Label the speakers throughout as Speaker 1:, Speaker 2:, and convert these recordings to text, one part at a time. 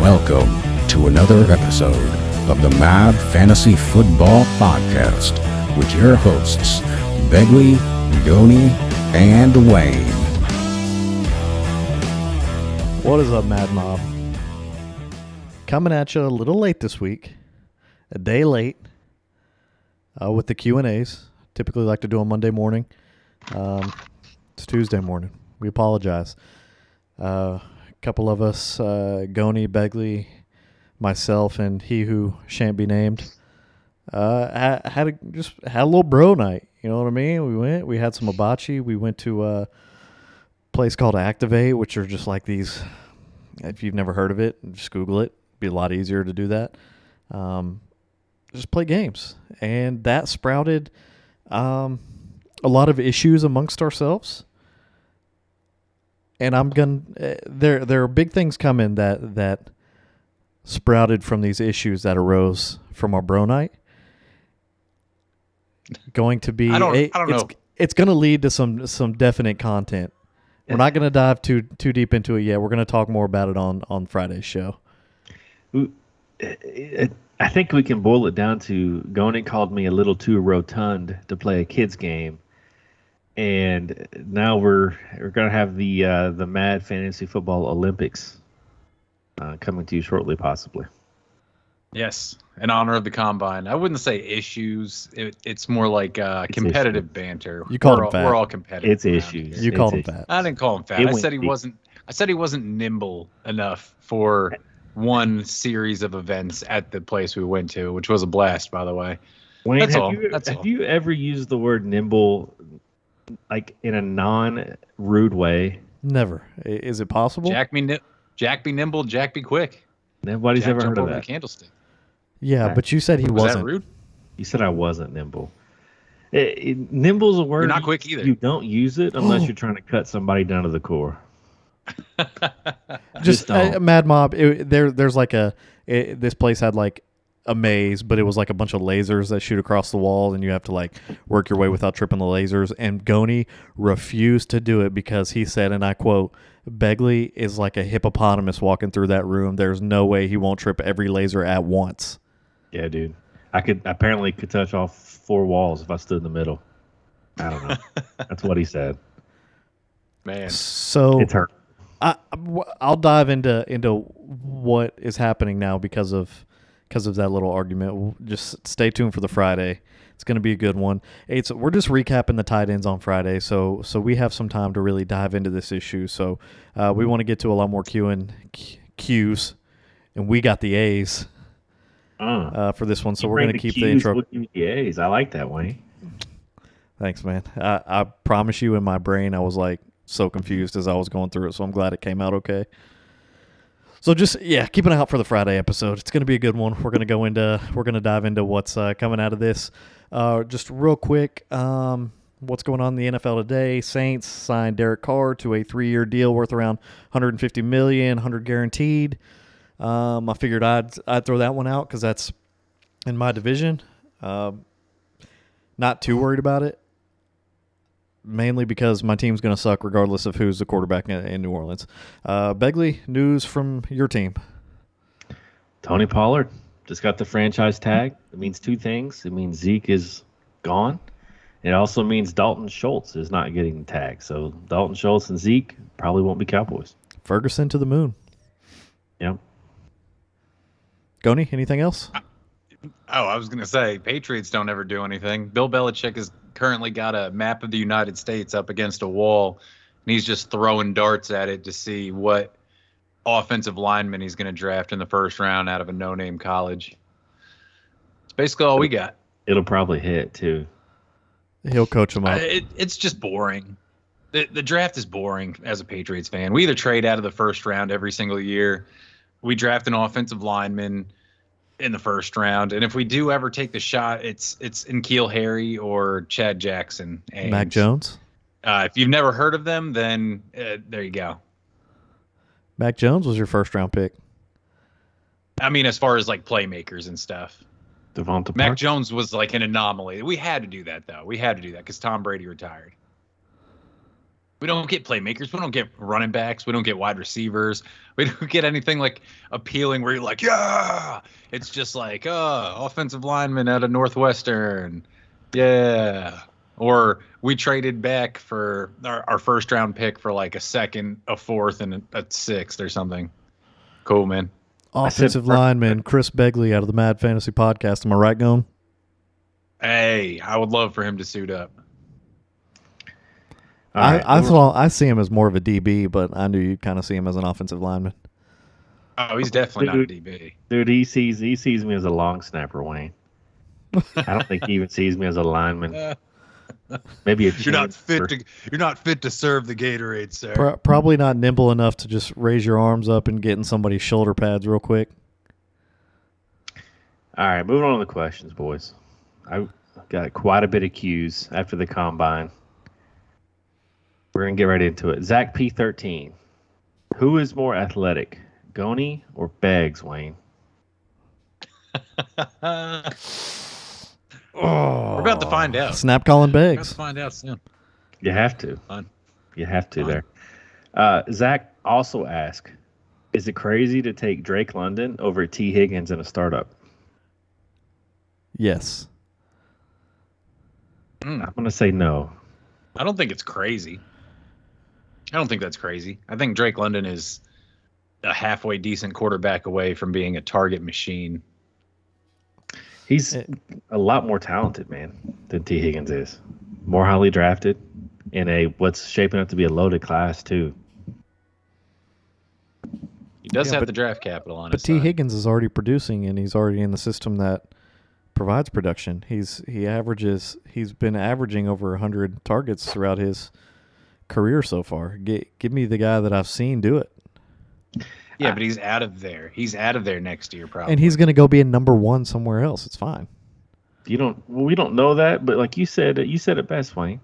Speaker 1: Welcome to another episode of the Mad Fantasy Football Podcast with your hosts, Begley, Goni, and Wayne.
Speaker 2: What is up, Mad Mob? Coming at you a little late this week, a day late, with the Q&As. Typically like to do on Monday morning. It's Tuesday morning. We apologize. A couple of us, Goni, Begley, myself, and he who shan't be named, had a little bro night. You know what I mean? We had some hibachi. We went to a place called Activate, which are just like these. If you've never heard of it, just Google it. It'd be a lot easier to do that. Just play games, and that sprouted a lot of issues amongst ourselves. And there are big things coming that sprouted from these issues that arose from our bro night. Going to be,
Speaker 3: I don't know.
Speaker 2: It's going to lead to some definite content. We're not going to dive too deep into it yet. We're going to talk more about it on Friday's show.
Speaker 4: I think we can boil it down to Goni called me a little too rotund to play a kids game. And now we're going to have the Mad Fantasy Football Olympics coming to you shortly, possibly.
Speaker 3: Yes, in honor of the Combine. I wouldn't say issues. It's more like competitive banter.
Speaker 2: You called him fat.
Speaker 3: We're all competitive.
Speaker 4: It's issues.
Speaker 2: You called him fat.
Speaker 3: I didn't call him fat. I said he wasn't nimble enough for one series of events at the place we went to, which was a blast, by the way.
Speaker 4: Wayne,
Speaker 3: That's all.
Speaker 4: Have you ever used the word nimble like in a non-rude way?
Speaker 2: Never. Is it possible?
Speaker 3: Jack be nimble, Jack be quick.
Speaker 4: Nobody's
Speaker 3: Jack
Speaker 4: ever
Speaker 3: jump
Speaker 4: heard of
Speaker 3: over
Speaker 4: that.
Speaker 3: the candlestick.
Speaker 2: Yeah, but you said he
Speaker 3: Was
Speaker 2: wasn't.
Speaker 3: that rude?
Speaker 4: You said I wasn't nimble. Nimble's a word.
Speaker 3: You're not quick either.
Speaker 4: You don't use it unless you're trying to cut somebody down to the core.
Speaker 2: Just Mad Mob. There's like this place had like a maze, but it was like a bunch of lasers that shoot across the wall, and you have to like work your way without tripping the lasers. And Goni refused to do it because he said, and I quote, "Begley is like a hippopotamus walking through that room. There's no way he won't trip every laser at once."
Speaker 4: Yeah, dude. I apparently could touch all four walls if I stood in the middle. I don't know. That's what he said.
Speaker 3: Man,
Speaker 2: So
Speaker 4: It's hurt.
Speaker 2: I'll dive into what is happening now because of that little argument. Just stay tuned for the Friday. It's going to be a good one. We're just recapping the tight ends on Friday, so we have some time to really dive into this issue. So we want to get to a lot more Qs, and we got the A's for this one. So we're going to keep the intro.
Speaker 4: We'll give you the A's. I like that, Wayne.
Speaker 2: Thanks, man. I promise you, in my brain, I was like so confused as I was going through it. So I'm glad it came out okay. So just, keep an eye out for the Friday episode. It's going to be a good one. We're going to dive into what's coming out of this. Just real quick, what's going on in the NFL today? Saints signed Derek Carr to a 3-year deal worth around $150 million, 100 guaranteed. I figured I'd throw that one out because that's in my division. Not too worried about it. Mainly because my team's going to suck regardless of who's the quarterback in New Orleans. Begley, news from your team.
Speaker 4: Tony Pollard just got the franchise tag. It means two things. It means Zeke is gone. It also means Dalton Schultz is not getting the tag. So Dalton Schultz and Zeke probably won't be Cowboys.
Speaker 2: Ferguson to the moon.
Speaker 4: Yep.
Speaker 2: Goni, anything else?
Speaker 3: I was going to say, Patriots don't ever do anything. Bill Belichick has currently got a map of the United States up against a wall, and he's just throwing darts at it to see what offensive lineman he's going to draft in the first round out of a no-name college. It's basically all we got.
Speaker 4: It'll probably hit, too.
Speaker 2: He'll coach him up.
Speaker 3: It's just boring. The draft is boring as a Patriots fan. We either trade out of the first round every single year. We draft an offensive lineman in the first round, and if we do ever take the shot, it's N'Keal Harry or Chad Jackson. And,
Speaker 2: Mac Jones?
Speaker 3: If you've never heard of them, then there you go.
Speaker 2: Mac Jones was your first-round pick.
Speaker 3: I mean, as far as like playmakers and stuff.
Speaker 4: Devonta
Speaker 3: Mac
Speaker 4: Parker.
Speaker 3: Jones was like an anomaly. We had to do that, though. We had to do that because Tom Brady retired. We don't get playmakers. We don't get running backs. We don't get wide receivers. We don't get anything like appealing where you're like, yeah. It's just like, offensive lineman out of Northwestern. Yeah. Or we traded back for our first round pick for like a second, a fourth, and a sixth or something. Cool, man.
Speaker 2: Offensive lineman Chris Begley out of the Mad Fantasy Podcast. Am I right, Gone?
Speaker 3: Hey, I would love for him to suit up.
Speaker 2: I see him as more of a DB, but I knew you'd kind of see him as an offensive lineman.
Speaker 3: Oh, he's definitely not a DB.
Speaker 4: Dude, he sees me as a long snapper, Wayne. I don't think he even sees me as a lineman. Maybe
Speaker 3: you're not fit to serve the Gatorade, sir.
Speaker 2: Probably not nimble enough to just raise your arms up and get in somebody's shoulder pads real quick.
Speaker 4: All right, moving on to the questions, boys. I got quite a bit of cues after the combine. We're going to get right into it. Zach P13. Who is more athletic, Goni or Beggs, Wayne?
Speaker 3: We're about to find out.
Speaker 2: Snap calling Beggs.
Speaker 3: We're about to find out soon.
Speaker 4: You have to.
Speaker 3: Fun.
Speaker 4: You have to
Speaker 3: Fun.
Speaker 4: there. Zach also asked, is it crazy to take Drake London over T. Higgins in a startup?
Speaker 2: Yes.
Speaker 4: I'm going to say no.
Speaker 3: I don't think it's crazy. I don't think that's crazy. I think Drake London is a halfway decent quarterback away from being a target machine.
Speaker 4: He's a lot more talented, man, than T. Higgins is. More highly drafted in what's shaping up to be a loaded class, too.
Speaker 3: He does have the draft capital on his side.
Speaker 2: But T. Higgins is already producing, and he's already in the system that provides production. He's been averaging over 100 targets throughout his career so far. Give me the guy that I've seen do it.
Speaker 3: Yeah, but he's out of there. He's out of there next year, probably.
Speaker 2: And he's going to go be a number one somewhere else. It's fine.
Speaker 4: We don't know that, but like you said it best, Wayne.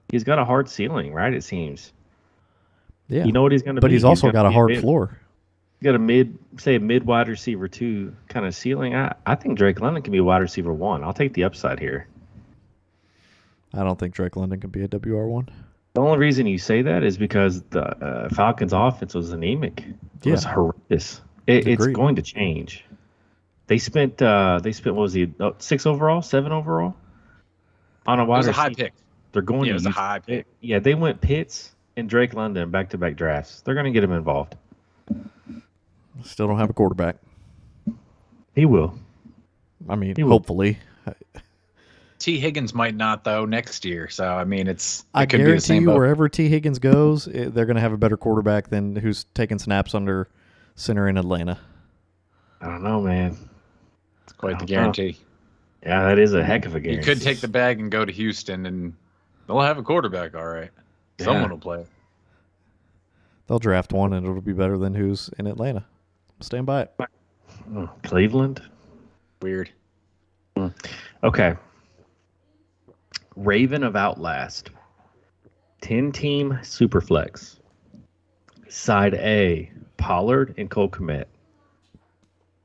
Speaker 4: He's got a hard ceiling, right? It seems.
Speaker 2: Yeah.
Speaker 4: You know what he's going to be.
Speaker 2: But he's also got a hard floor.
Speaker 4: You got a mid wide receiver 2 kind of ceiling. I think Drake London can be a wide receiver 1. I'll take the upside here.
Speaker 2: I don't think Drake London can be a WR1.
Speaker 4: The only reason you say that is because the Falcons' offense was anemic. It was horrendous. It's going to change. They spent what was he, 6 overall, 7 overall on a wide receiver.
Speaker 3: It was a high pick.
Speaker 4: They're going to
Speaker 3: use a high pick.
Speaker 4: Yeah, they went Pitts and Drake London back-to-back drafts. They're going to get him involved.
Speaker 2: Still don't have a quarterback.
Speaker 4: He will.
Speaker 2: I mean, hopefully.
Speaker 3: T. Higgins might not, though, next year. So, I mean,
Speaker 2: I guarantee you wherever T. Higgins goes, they're going to have a better quarterback than who's taking snaps under center in Atlanta.
Speaker 4: I don't know, man.
Speaker 3: It's quite the guarantee.
Speaker 4: Yeah, that is a heck of a guarantee.
Speaker 3: You could take the bag and go to Houston, and they'll have a quarterback, all right.
Speaker 4: Yeah.
Speaker 3: Someone will play.
Speaker 2: They'll draft one, and it'll be better than who's in Atlanta. Stand by it.
Speaker 4: Cleveland?
Speaker 3: Weird.
Speaker 4: Okay. Raven of Outlast. 10-team Superflex. Side A, Pollard and Cole Kmet.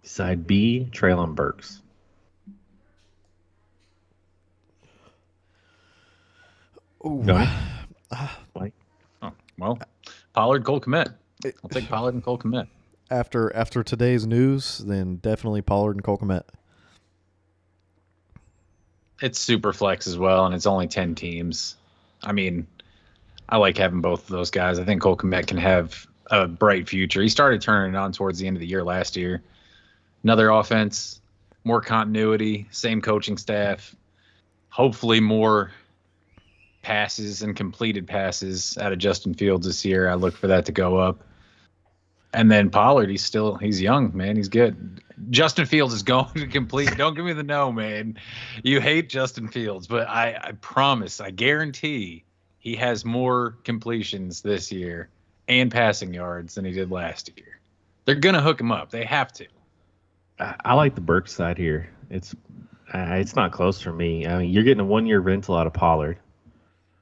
Speaker 4: Side B, Traylon Burks.
Speaker 2: Ooh.
Speaker 4: Mike?
Speaker 3: Oh, well, Pollard, Cole Kmet. I'll take Pollard and Cole Kmet.
Speaker 2: After today's news, then definitely Pollard and Cole Kmet.
Speaker 3: It's super flex as well, and it's only 10 teams. I mean, I like having both of those guys. I think Cole Kmet can have a bright future. He started turning it on towards the end of the year last year. Another offense, more continuity, same coaching staff, hopefully more passes and completed passes out of Justin Fields this year. I look for that to go up. And then Pollard, he's young, man. He's good. Justin Fields is going to complete. Don't give me the no, man. You hate Justin Fields, but I promise, I guarantee he has more completions this year and passing yards than he did last year. They're going to hook him up. They have to.
Speaker 4: I like the Burks side here. It's not close for me. I mean, you're getting a 1-year rental out of Pollard.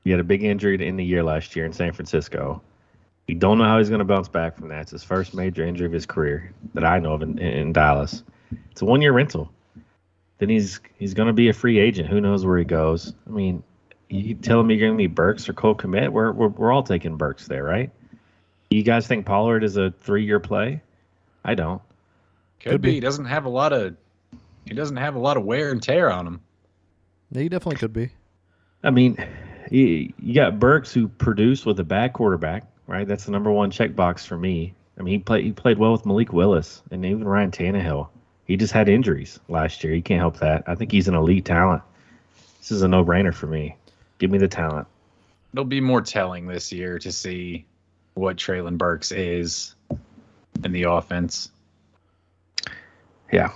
Speaker 4: You had a big injury to end the year last year in San Francisco. You don't know how he's going to bounce back from that. It's his first major injury of his career that I know of in Dallas. It's a 1-year rental. Then he's going to be a free agent. Who knows where he goes? I mean, You telling me you're going to be Burks or Cole Kmet? We're all taking Burks there, right? You guys think Pollard is a 3-year play? I don't.
Speaker 3: Could be. He doesn't have a lot of wear and tear on him.
Speaker 2: Yeah, he definitely could be.
Speaker 4: I mean, you got Burks who produced with a bad quarterback, right? That's the number one checkbox for me. I mean, he played well with Malik Willis and even Ryan Tannehill. He just had injuries last year. You can't help that. I think he's an elite talent. This is a no-brainer for me. Give me the talent.
Speaker 3: It'll be more telling this year to see what Treylon Burks is in the offense.
Speaker 4: Yeah.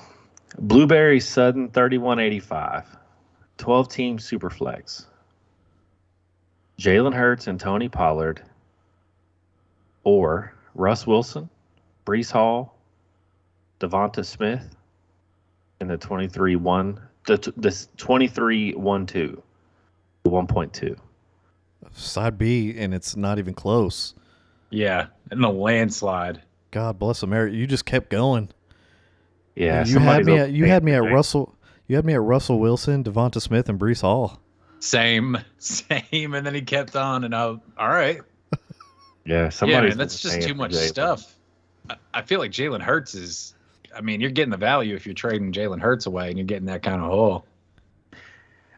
Speaker 4: Blueberry Sudden 3185. 12-team Superflex. Jalen Hurts and Tony Pollard, or Russ Wilson, Breece Hall, Devonta Smith, and the 23-1, the 23-1-2, 1.2.
Speaker 2: Side B, and it's not even close.
Speaker 3: Yeah, in a landslide.
Speaker 2: God bless America. You just kept going.
Speaker 4: Yeah,
Speaker 2: you had me at Russell. You had me at Russell Wilson, Devonta Smith, and Breece Hall.
Speaker 3: Same, and then he kept on, and all right.
Speaker 4: Yeah,
Speaker 3: man, that's just too much stuff. I feel like Jalen Hurts is. I mean, you're getting the value if you're trading Jalen Hurts away, and you're getting that kind of haul.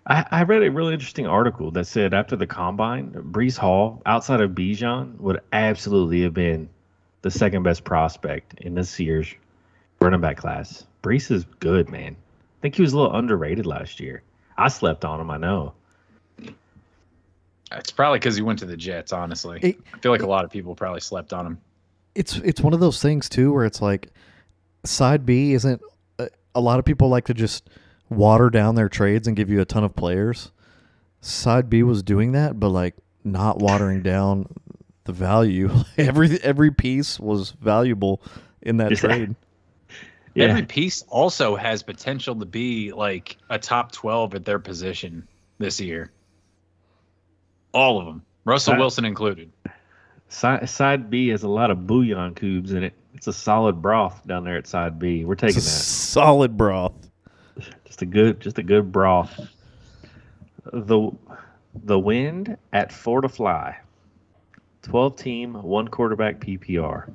Speaker 4: I read a really interesting article that said after the combine, Breece Hall, outside of Bijan, would absolutely have been the second best prospect in this year's running back class. Breece is good, man. I think he was a little underrated last year. I slept on him, I know.
Speaker 3: It's probably because he went to the Jets, honestly. I feel like a lot of people probably slept on him.
Speaker 2: It's one of those things, too, where it's like side B isn't a lot of people like to just water down their trades and give you a ton of players. Side B was doing that, but like not watering down the value. Every piece was valuable in that trade.
Speaker 3: Yeah. Every piece also has potential to be like a top 12 at their position this year. All of them, Russell Wilson included.
Speaker 4: Side B has a lot of bouillon cubes in it. It's a solid broth down there at side B. We're taking that.
Speaker 2: Solid broth.
Speaker 4: Just a good broth. The Wind at 4 to Fly. 12-team, 1-quarterback PPR.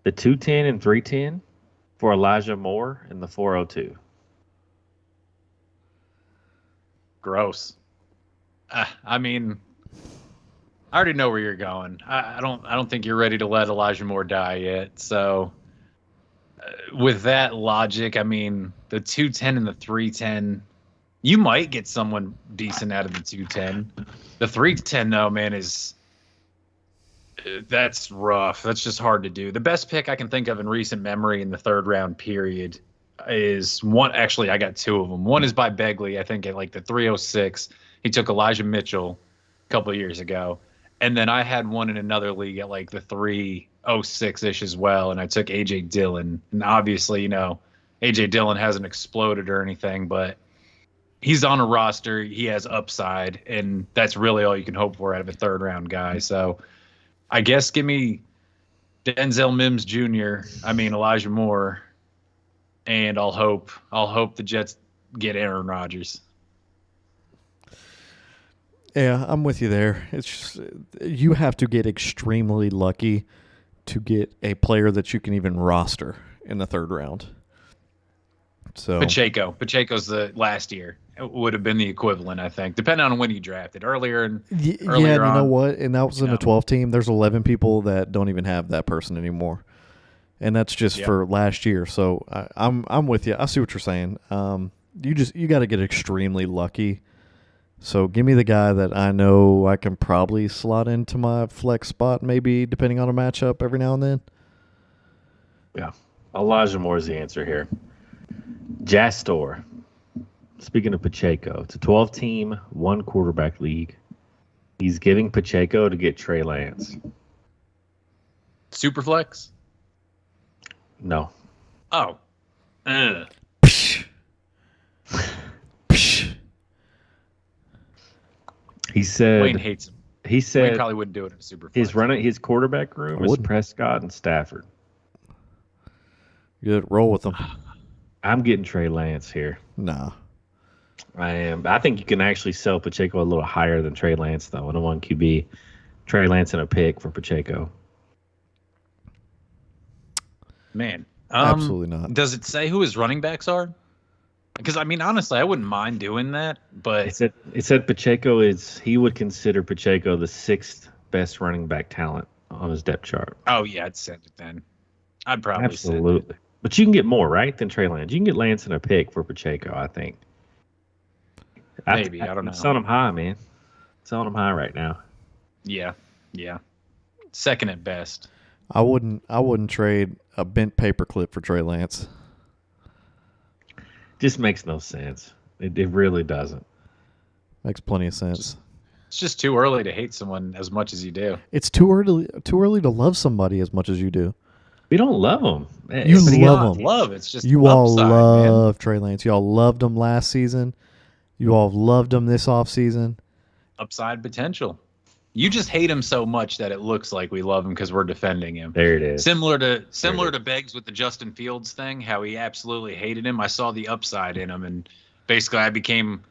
Speaker 4: The 210 and 310 for Elijah Moore in the 402.
Speaker 3: Gross. I mean, I already know where you're going. I don't think you're ready to let Elijah Moore die yet. So with that logic, I mean, the 210 and the 310, you might get someone decent out of the 210. The 310, though, man, that's rough. That's just hard to do. The best pick I can think of in recent memory in the third round period is one. Actually, I got two of them. One is by Begley, I think at like the 306. He took Elijah Mitchell a couple of years ago. And then I had one in another league at like the 306-ish as well. And I took A.J. Dillon. And obviously, you know, A.J. Dillon hasn't exploded or anything, but he's on a roster. He has upside. And that's really all you can hope for out of a third-round guy. So I guess give me Denzel Mims Jr., Elijah Moore, and I'll hope the Jets get Aaron Rodgers.
Speaker 2: Yeah, I'm with you there. It's just, you have to get extremely lucky to get a player that you can even roster in the third round. So Pacheco's the last year. It would have been the equivalent, I think, depending on when you drafted. Earlier on. You know what? And that was in a 12 team. There's 11 people that don't even have that person anymore. And that's just for last year. So I'm with you. I see what you're saying. You got to get extremely lucky. So give me the guy that I know I can probably slot into my flex spot, maybe depending on a matchup every now and then.
Speaker 4: Yeah, Elijah Moore is the answer here. Jastor. Speaking of Pacheco, it's a 12-team, 1-quarterback league. He's giving Pacheco to get Trey Lance.
Speaker 3: Superflex?
Speaker 4: No.
Speaker 3: Oh.
Speaker 4: He said
Speaker 3: Wayne hates him.
Speaker 4: He said
Speaker 3: Wayne probably wouldn't do it in a Superflex.
Speaker 4: His quarterback room is Prescott and Stafford.
Speaker 2: Good, roll with them.
Speaker 4: I'm getting Trey Lance here.
Speaker 2: Nah.
Speaker 4: I am. I think you can actually sell Pacheco a little higher than Trey Lance, though, in a 1 QB. Trey Lance and a pick for Pacheco.
Speaker 3: Man,
Speaker 2: Absolutely not.
Speaker 3: does it say who his running backs are? Because I mean, honestly, I wouldn't mind doing that, but
Speaker 4: It said Pacheco he would consider Pacheco the 6th best running back talent on his depth chart.
Speaker 3: oh yeah, I'd send it then. I'd probably send it.
Speaker 4: Absolutely. But you can get more, right, than Trey Lance. You can get Lance and a pick for Pacheco, I think.
Speaker 3: Maybe, I don't know.
Speaker 4: Selling him high, man. Selling him high right now.
Speaker 3: Yeah, yeah. Second at best.
Speaker 2: I wouldn't trade a bent paperclip for Trey Lance.
Speaker 4: Just makes no sense. It really doesn't.
Speaker 2: Makes plenty of sense.
Speaker 3: It's just too early to hate someone as much as you do.
Speaker 2: It's too early to love somebody as much as you do.
Speaker 4: We don't love him.
Speaker 2: You
Speaker 3: It's
Speaker 2: love
Speaker 3: not
Speaker 2: him.
Speaker 3: love. It's just
Speaker 2: You all
Speaker 3: upside,
Speaker 2: love Trey Lance. You all loved him last season. You all loved him this offseason.
Speaker 3: upside potential. You just hate him so much that it looks like we love him because we're defending him.
Speaker 4: There it is.
Speaker 3: Similar to Beggs with the Justin Fields thing, how he absolutely hated him. I saw the upside in him, and basically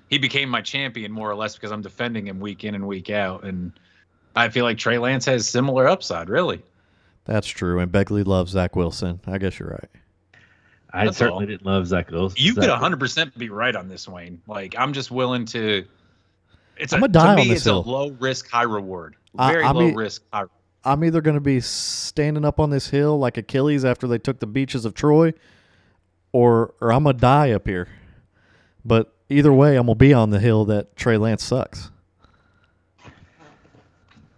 Speaker 3: he became my champion more or less because I'm defending him week in and week out. And I feel like Trey Lance has similar upside, really.
Speaker 2: That's true. And Begley loves Zach Wilson. I guess you're right.
Speaker 4: I
Speaker 3: That's
Speaker 4: certainly
Speaker 3: all.
Speaker 4: didn't love Zach Wilson.
Speaker 3: You could 100% be right on this, Wayne. Like, I'm just willing to.
Speaker 2: I'm gonna die
Speaker 3: to me,
Speaker 2: on this
Speaker 3: it's
Speaker 2: hill.
Speaker 3: a low risk, high reward.
Speaker 2: I
Speaker 3: Very low
Speaker 2: mean-
Speaker 3: risk, high.
Speaker 2: I'm either going to be standing up on this hill like Achilles after they took the beaches of Troy, or I'm going to die up here. But either way, I'm going to be on the hill that Trey Lance sucks.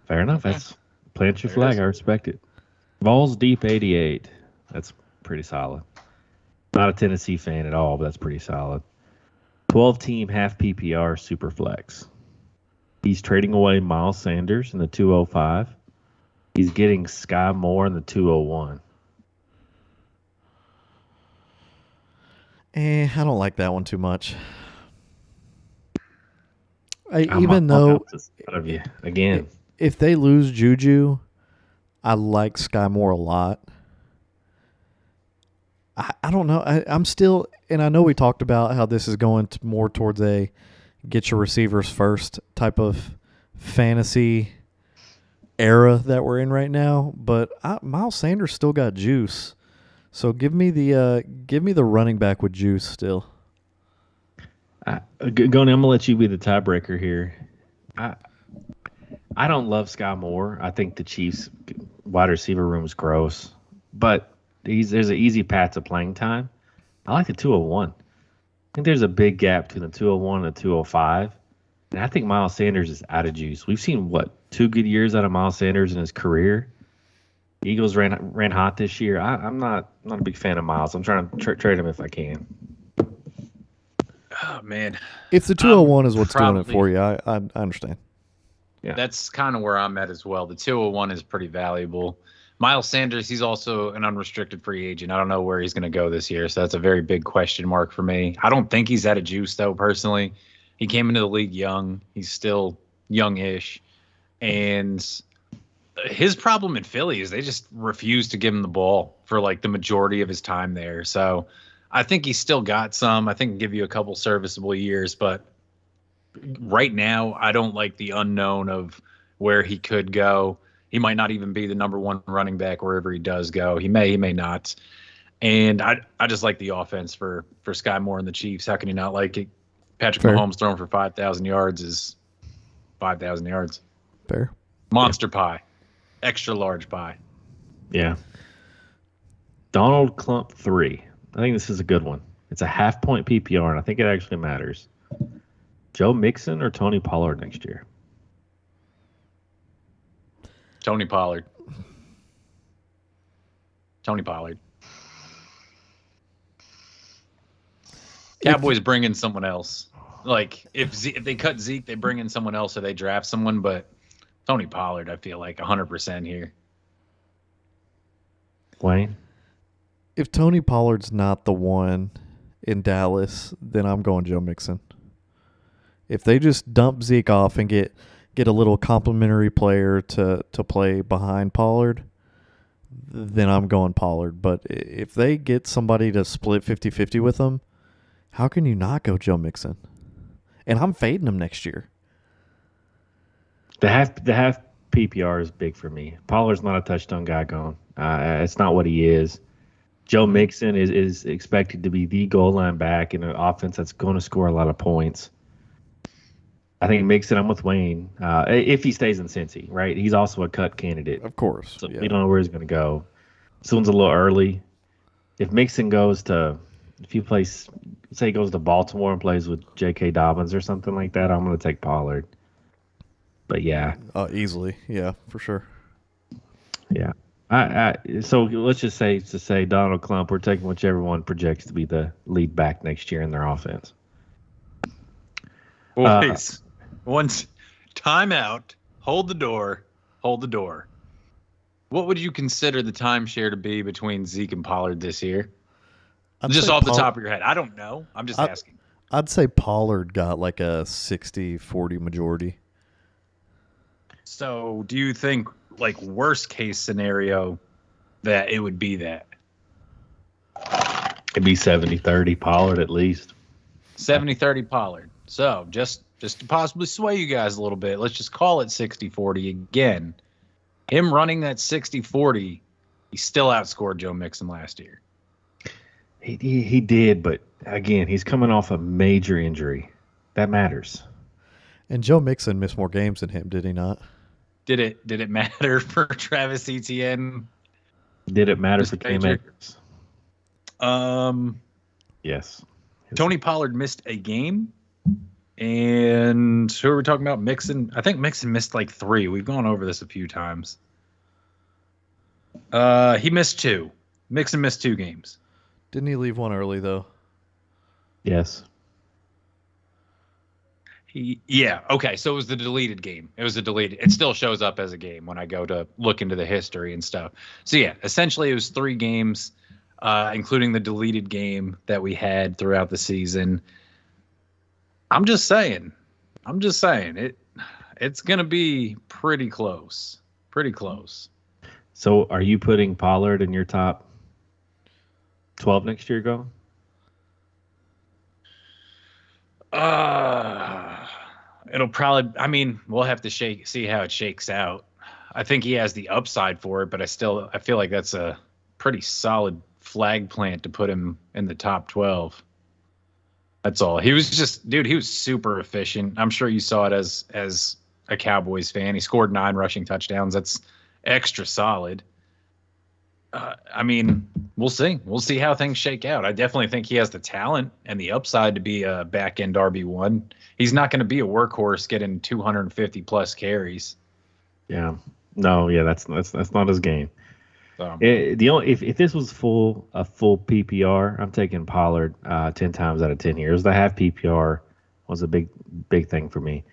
Speaker 4: Fair enough. That's plant your
Speaker 3: There it
Speaker 4: flag.
Speaker 3: is.
Speaker 4: I respect it. Vols Deep 88. That's pretty solid. Not a Tennessee fan at all, but that's pretty solid. 12-team half PPR super flex. He's trading away Miles Sanders in the 205. He's getting Sky Moore in the 201.
Speaker 2: I don't like that one too much.
Speaker 4: I'm
Speaker 2: Even
Speaker 4: I'll
Speaker 2: though
Speaker 4: bounce this out of you again.
Speaker 2: if they lose Juju, I like Sky Moore a lot. I don't know. I'm still, and I know we talked about how this is going more towards a get your receivers first type of fantasy era that we're in right now. But Miles Sanders still got juice, so give me the running back with juice still.
Speaker 4: Goni, I'm gonna let you be the tiebreaker here. I don't love Sky Moore. I think the Chiefs' wide receiver room is gross, but there's an easy path to playing time. I like the 201. I think there's a big gap between the 201 and the 205, and I think Miles Sanders is out of juice. We've seen 2 good years out of Miles Sanders in his career. Eagles ran hot this year. I'm not a big fan of Miles. I'm trying to trade him if I can.
Speaker 3: Oh man,
Speaker 2: If the 201 is what's doing it
Speaker 3: probably-
Speaker 2: for you, I understand.
Speaker 4: Yeah.
Speaker 3: that's kind of where I'm at as well. The 201 is pretty valuable. Miles Sanders, he's also an unrestricted free agent. I don't know where he's going to go this year, so that's a very big question mark for me. I don't think he's out of juice, though, personally. He came into the league young. He's still young-ish. And his problem in Philly is they just refuse to give him the ball for, like, the majority of his time there. So I think he's still got some. I think he'll give you a couple serviceable years. But right now, I don't like the unknown of where he could go. He might not even be the number one running back wherever he does go. He may not. And I just like the offense for Sky Moore and the Chiefs. How can you not like it? Patrick
Speaker 2: Fair.
Speaker 3: Mahomes throwing for 5,000 yards is 5,000 yards.
Speaker 2: Fair.
Speaker 3: Monster pie. Extra large pie.
Speaker 4: Yeah. Donald Clump 3. I think this is a good one. It's a half-point PPR, and I think it actually matters. Joe Mixon or Tony Pollard next year?
Speaker 3: Tony Pollard. Tony Pollard. Cowboys bring in someone else. Like, if they cut Zeke, they bring in someone else or they draft someone. But Tony Pollard, I feel like 100% here.
Speaker 4: Wayne?
Speaker 2: If Tony Pollard's not the one in Dallas, then I'm going Joe Mixon. If they just dump Zeke off and get a little complimentary player to play behind Pollard, then I'm going Pollard. But if they get somebody to split 50-50 with them, how can you not go Joe Mixon? and I'm fading him next year.
Speaker 4: The half PPR is big for me. Pollard's not a touchdown guy going. It's not what he is. Joe Mixon is expected to be the goal line back in an offense that's going to score a lot of points. I think Mixon, I'm with Wayne. If he stays in Cincy, right? He's also a cut candidate.
Speaker 2: Of course.
Speaker 4: So
Speaker 2: yeah.
Speaker 4: we don't know where he's going to go. This one's a little early. If Mixon goes to, if he plays, say he goes to Baltimore and plays with J.K. Dobbins or something like that, I'm going to take Pollard. But yeah.
Speaker 2: Easily. Yeah, for sure.
Speaker 4: Yeah. So let's just say Donald Clump, we're taking whichever one projects to be the lead back next year in their offense.
Speaker 3: Boys, once timeout, hold the door. What would you consider the timeshare to be between Zeke and Pollard this year? Just off the top of your head. I don't know. I'm just asking.
Speaker 2: I'd say Pollard got like a 60-40 majority.
Speaker 3: So do you think, like, worst case scenario, that it would be that?
Speaker 4: It'd be 70-30 Pollard at least.
Speaker 3: 70-30 Pollard. So just to possibly sway you guys a little bit, let's just call it 60-40 again. Him running that 60-40, he still outscored Joe Mixon last year.
Speaker 4: He did, but again, he's coming off a major injury. That matters.
Speaker 2: And Joe Mixon missed more games than him, did he not?
Speaker 3: Did it matter for Travis Etienne?
Speaker 4: Did it matter for Cam Akers? Yes.
Speaker 3: Tony Pollard missed a game. And who are we talking about? Mixon. I think Mixon missed like 3. We've gone over this a few times. He missed 2. Mixon missed 2 games.
Speaker 2: Didn't he leave one early though?
Speaker 4: Yes.
Speaker 3: Yeah. Okay. So it was the deleted game. It still shows up as a game when I go to look into the history and stuff. So yeah, essentially it was 3 games, including the deleted game that we had throughout the season. I'm just saying it's going to be pretty close.
Speaker 4: So are you putting Pollard in your top 12 next year, go?
Speaker 3: It'll probably, I mean, we'll have to see how it shakes out. I think he has the upside for it, but I feel like that's a pretty solid flag plant to put him in the top 12. That's all. He was he was super efficient. I'm sure you saw it as a Cowboys fan. He scored 9 rushing touchdowns. That's extra solid. I mean, we'll see. We'll see how things shake out. I definitely think he has the talent and the upside to be a back-end RB1. He's not going to be a workhorse getting 250 plus carries.
Speaker 4: Yeah. No, yeah, that's not his game.
Speaker 3: So.
Speaker 4: If this was a full PPR, I'm taking Pollard 10 times out of 10 years. The half PPR was a big thing for me.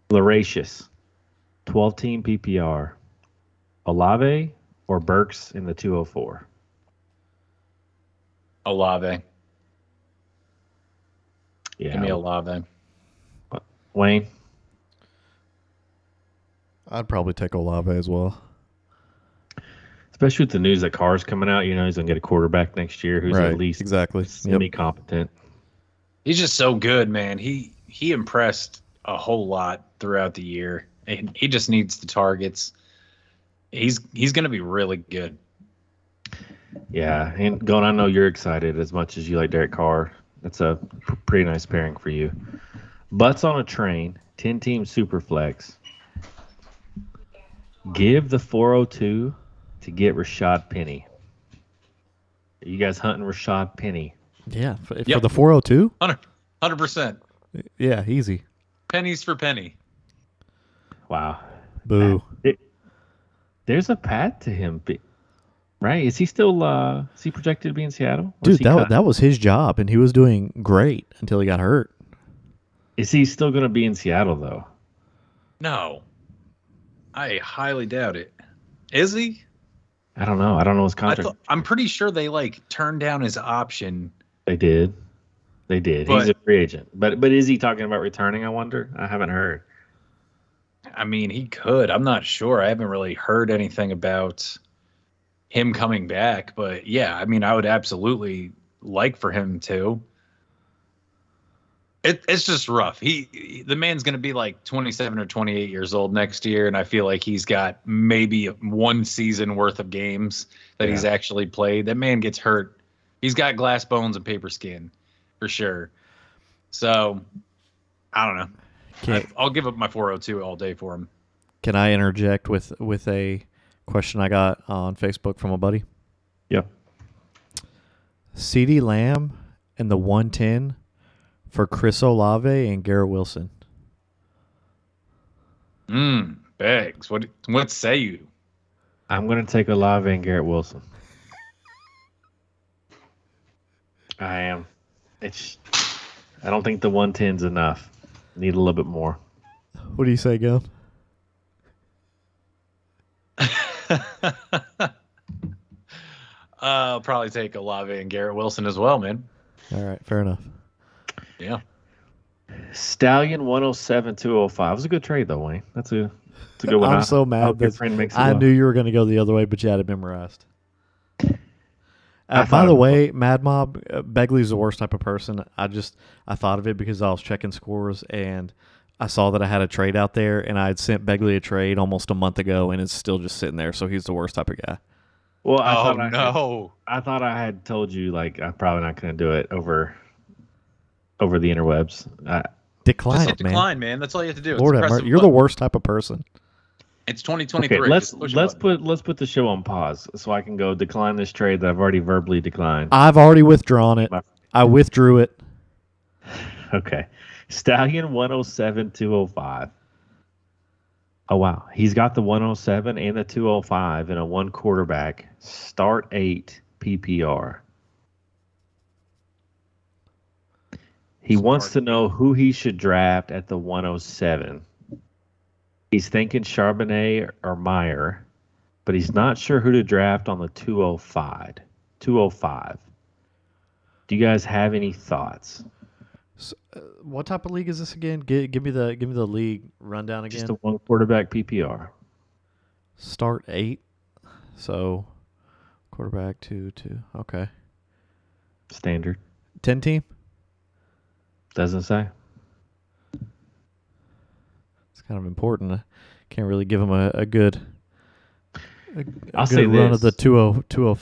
Speaker 4: Laracious, 12-team PPR. Olave or Burks in the 204?
Speaker 3: Olave.
Speaker 4: Yeah.
Speaker 3: Give me Olave.
Speaker 4: Wayne?
Speaker 2: I'd probably take Olave as well.
Speaker 4: Especially with the news that Carr's coming out, he's going to get a quarterback next year who's at least semi-competent.
Speaker 3: He's just so good, man. He impressed a whole lot throughout the year, and he just needs the targets. He's going to be really good.
Speaker 4: Yeah, and Gon, I know you're excited as much as you like Derek Carr. That's a pretty nice pairing for you. Butts on a train, 10-team Superflex. Give the 402 to get Rashad Penny. Are you guys hunting Rashad Penny?
Speaker 2: Yeah, for the 402?
Speaker 3: 100%.
Speaker 2: Yeah, easy.
Speaker 3: Pennies for Penny.
Speaker 4: Wow.
Speaker 2: Boo.
Speaker 4: There's a path to him, right? Is he still is he projected to be in Seattle?
Speaker 2: Dude, that was his job, and he was doing great until he got hurt.
Speaker 4: Is he still going to be in Seattle, though?
Speaker 3: No. I highly doubt it. Is he?
Speaker 4: I don't know. I don't know his contract.
Speaker 3: I'm pretty sure they turned down his option.
Speaker 4: They did. He's a free agent. But is he talking about returning, I wonder? I haven't heard.
Speaker 3: I mean, he could. I'm not sure. I haven't really heard anything about him coming back. But, yeah, I mean, I would absolutely like for him to. It's just rough. The man's going to be like 27 or 28 years old next year, and I feel like he's got maybe one season worth of games that he's actually played. That man gets hurt. He's got glass bones and paper skin, for sure. So, I don't know. I'll give up my 402 all day for him.
Speaker 2: Can I interject with a question I got on Facebook from a buddy?
Speaker 4: Yep.
Speaker 2: CeeDee Lamb and the 110 for Chris Olave and Garrett Wilson.
Speaker 3: Beggs. What say you?
Speaker 4: I'm going to take Olave and Garrett Wilson. I am. I don't think the 110's enough. Need a little bit more.
Speaker 2: What do you say, Gil?
Speaker 3: I'll probably take Olave and Garrett Wilson as well, man.
Speaker 2: All right, fair enough.
Speaker 3: Yeah.
Speaker 4: Stallion 107 205. It was a good trade though, Wayne. That's a good one.
Speaker 2: I'm so mad that I knew you were going to go the other way, but you had it memorized. By the way, Mad Mob, Begley's the worst type of person. I thought of it because I was checking scores and I saw that I had a trade out there, and I had sent Begley a trade almost a month ago, and it's still just sitting there. So he's the worst type of guy.
Speaker 4: Well, I thought I had told you like I'm probably not going to do it over the interwebs.
Speaker 2: Decline it, man.
Speaker 3: Decline, man. That's all you have to do.
Speaker 2: Lord, you're the worst type of person.
Speaker 3: It's 2023.
Speaker 4: Okay, let's put the show on pause so I can go decline this trade that I've already verbally declined.
Speaker 2: I've already withdrawn it. I withdrew it.
Speaker 4: Okay. Stallion 107 205. Oh wow, he's got the 107 and the 205 in a one quarterback start 8 PPR. He wants to know who he should draft at the 107. He's thinking Charbonnet or Meyer, but he's not sure who to draft on the 205. 205. Do you guys have any thoughts?
Speaker 2: So, what type of league is this again? Give me the league rundown again.
Speaker 4: Just a one quarterback PPR.
Speaker 2: Start 8. So quarterback 2. Okay.
Speaker 4: Standard.
Speaker 2: 10 team?
Speaker 4: Doesn't say.
Speaker 2: It's kind of important. I can't really give him a good
Speaker 4: I'll say
Speaker 2: run
Speaker 4: this.
Speaker 2: of the 20.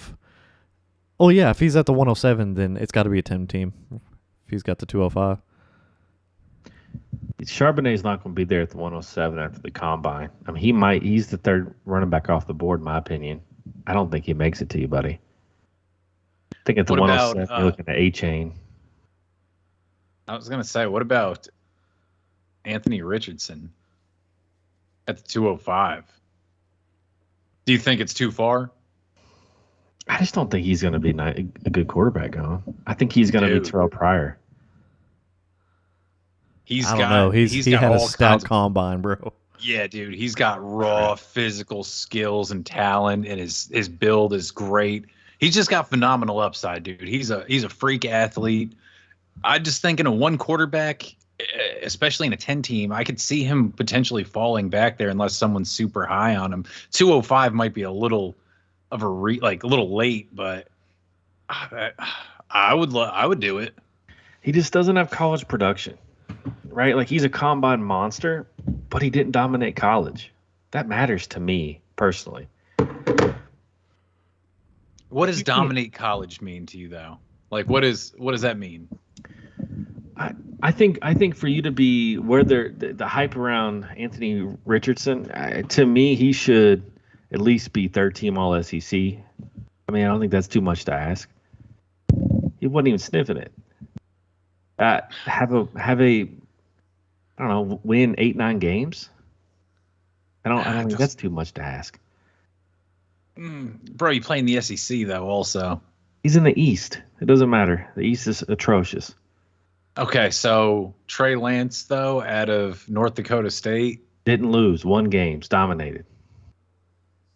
Speaker 2: Oh yeah, if he's at the 107, then it's got to be a 10 team. If he's got the 205.
Speaker 4: Charbonnet's not going to be there at the 107 after the combine. I mean, he's the third running back off the board, in my opinion. I don't think he makes it to you, buddy. I think at the 107, you're looking at A-Chain.
Speaker 3: I was going to say, what about Anthony Richardson at the 205? Do you think it's too far?
Speaker 4: I just don't think he's going to be a good quarterback going. I think he's going to be Terrell Pryor.
Speaker 2: He had a stout combine, bro.
Speaker 3: Yeah, dude. He's got raw physical skills and talent, and his build is great. He's just got phenomenal upside, dude. He's a freak athlete. I just think in a one quarterback, especially in a 10 team, I could see him potentially falling back there unless someone's super high on him. 205 might be a little of a little late, but I would do it.
Speaker 4: He just doesn't have college production, right? Like he's a combine monster, but he didn't dominate college. That matters to me personally.
Speaker 3: What does dominate college mean to you, though? Like, what does that mean?
Speaker 4: I think for you to be where the hype around Anthony Richardson, to me, he should at least be third team All SEC. I mean, I don't think that's too much to ask. He wasn't even sniffing it. Have a I don't know, win 8-9 games. I don't think that's too much to ask.
Speaker 3: Bro, you play in the SEC though. Also,
Speaker 4: he's in the East. It doesn't matter. The East is atrocious.
Speaker 3: Okay, so Trey Lance though, out of North Dakota State,
Speaker 4: didn't lose, won games, dominated.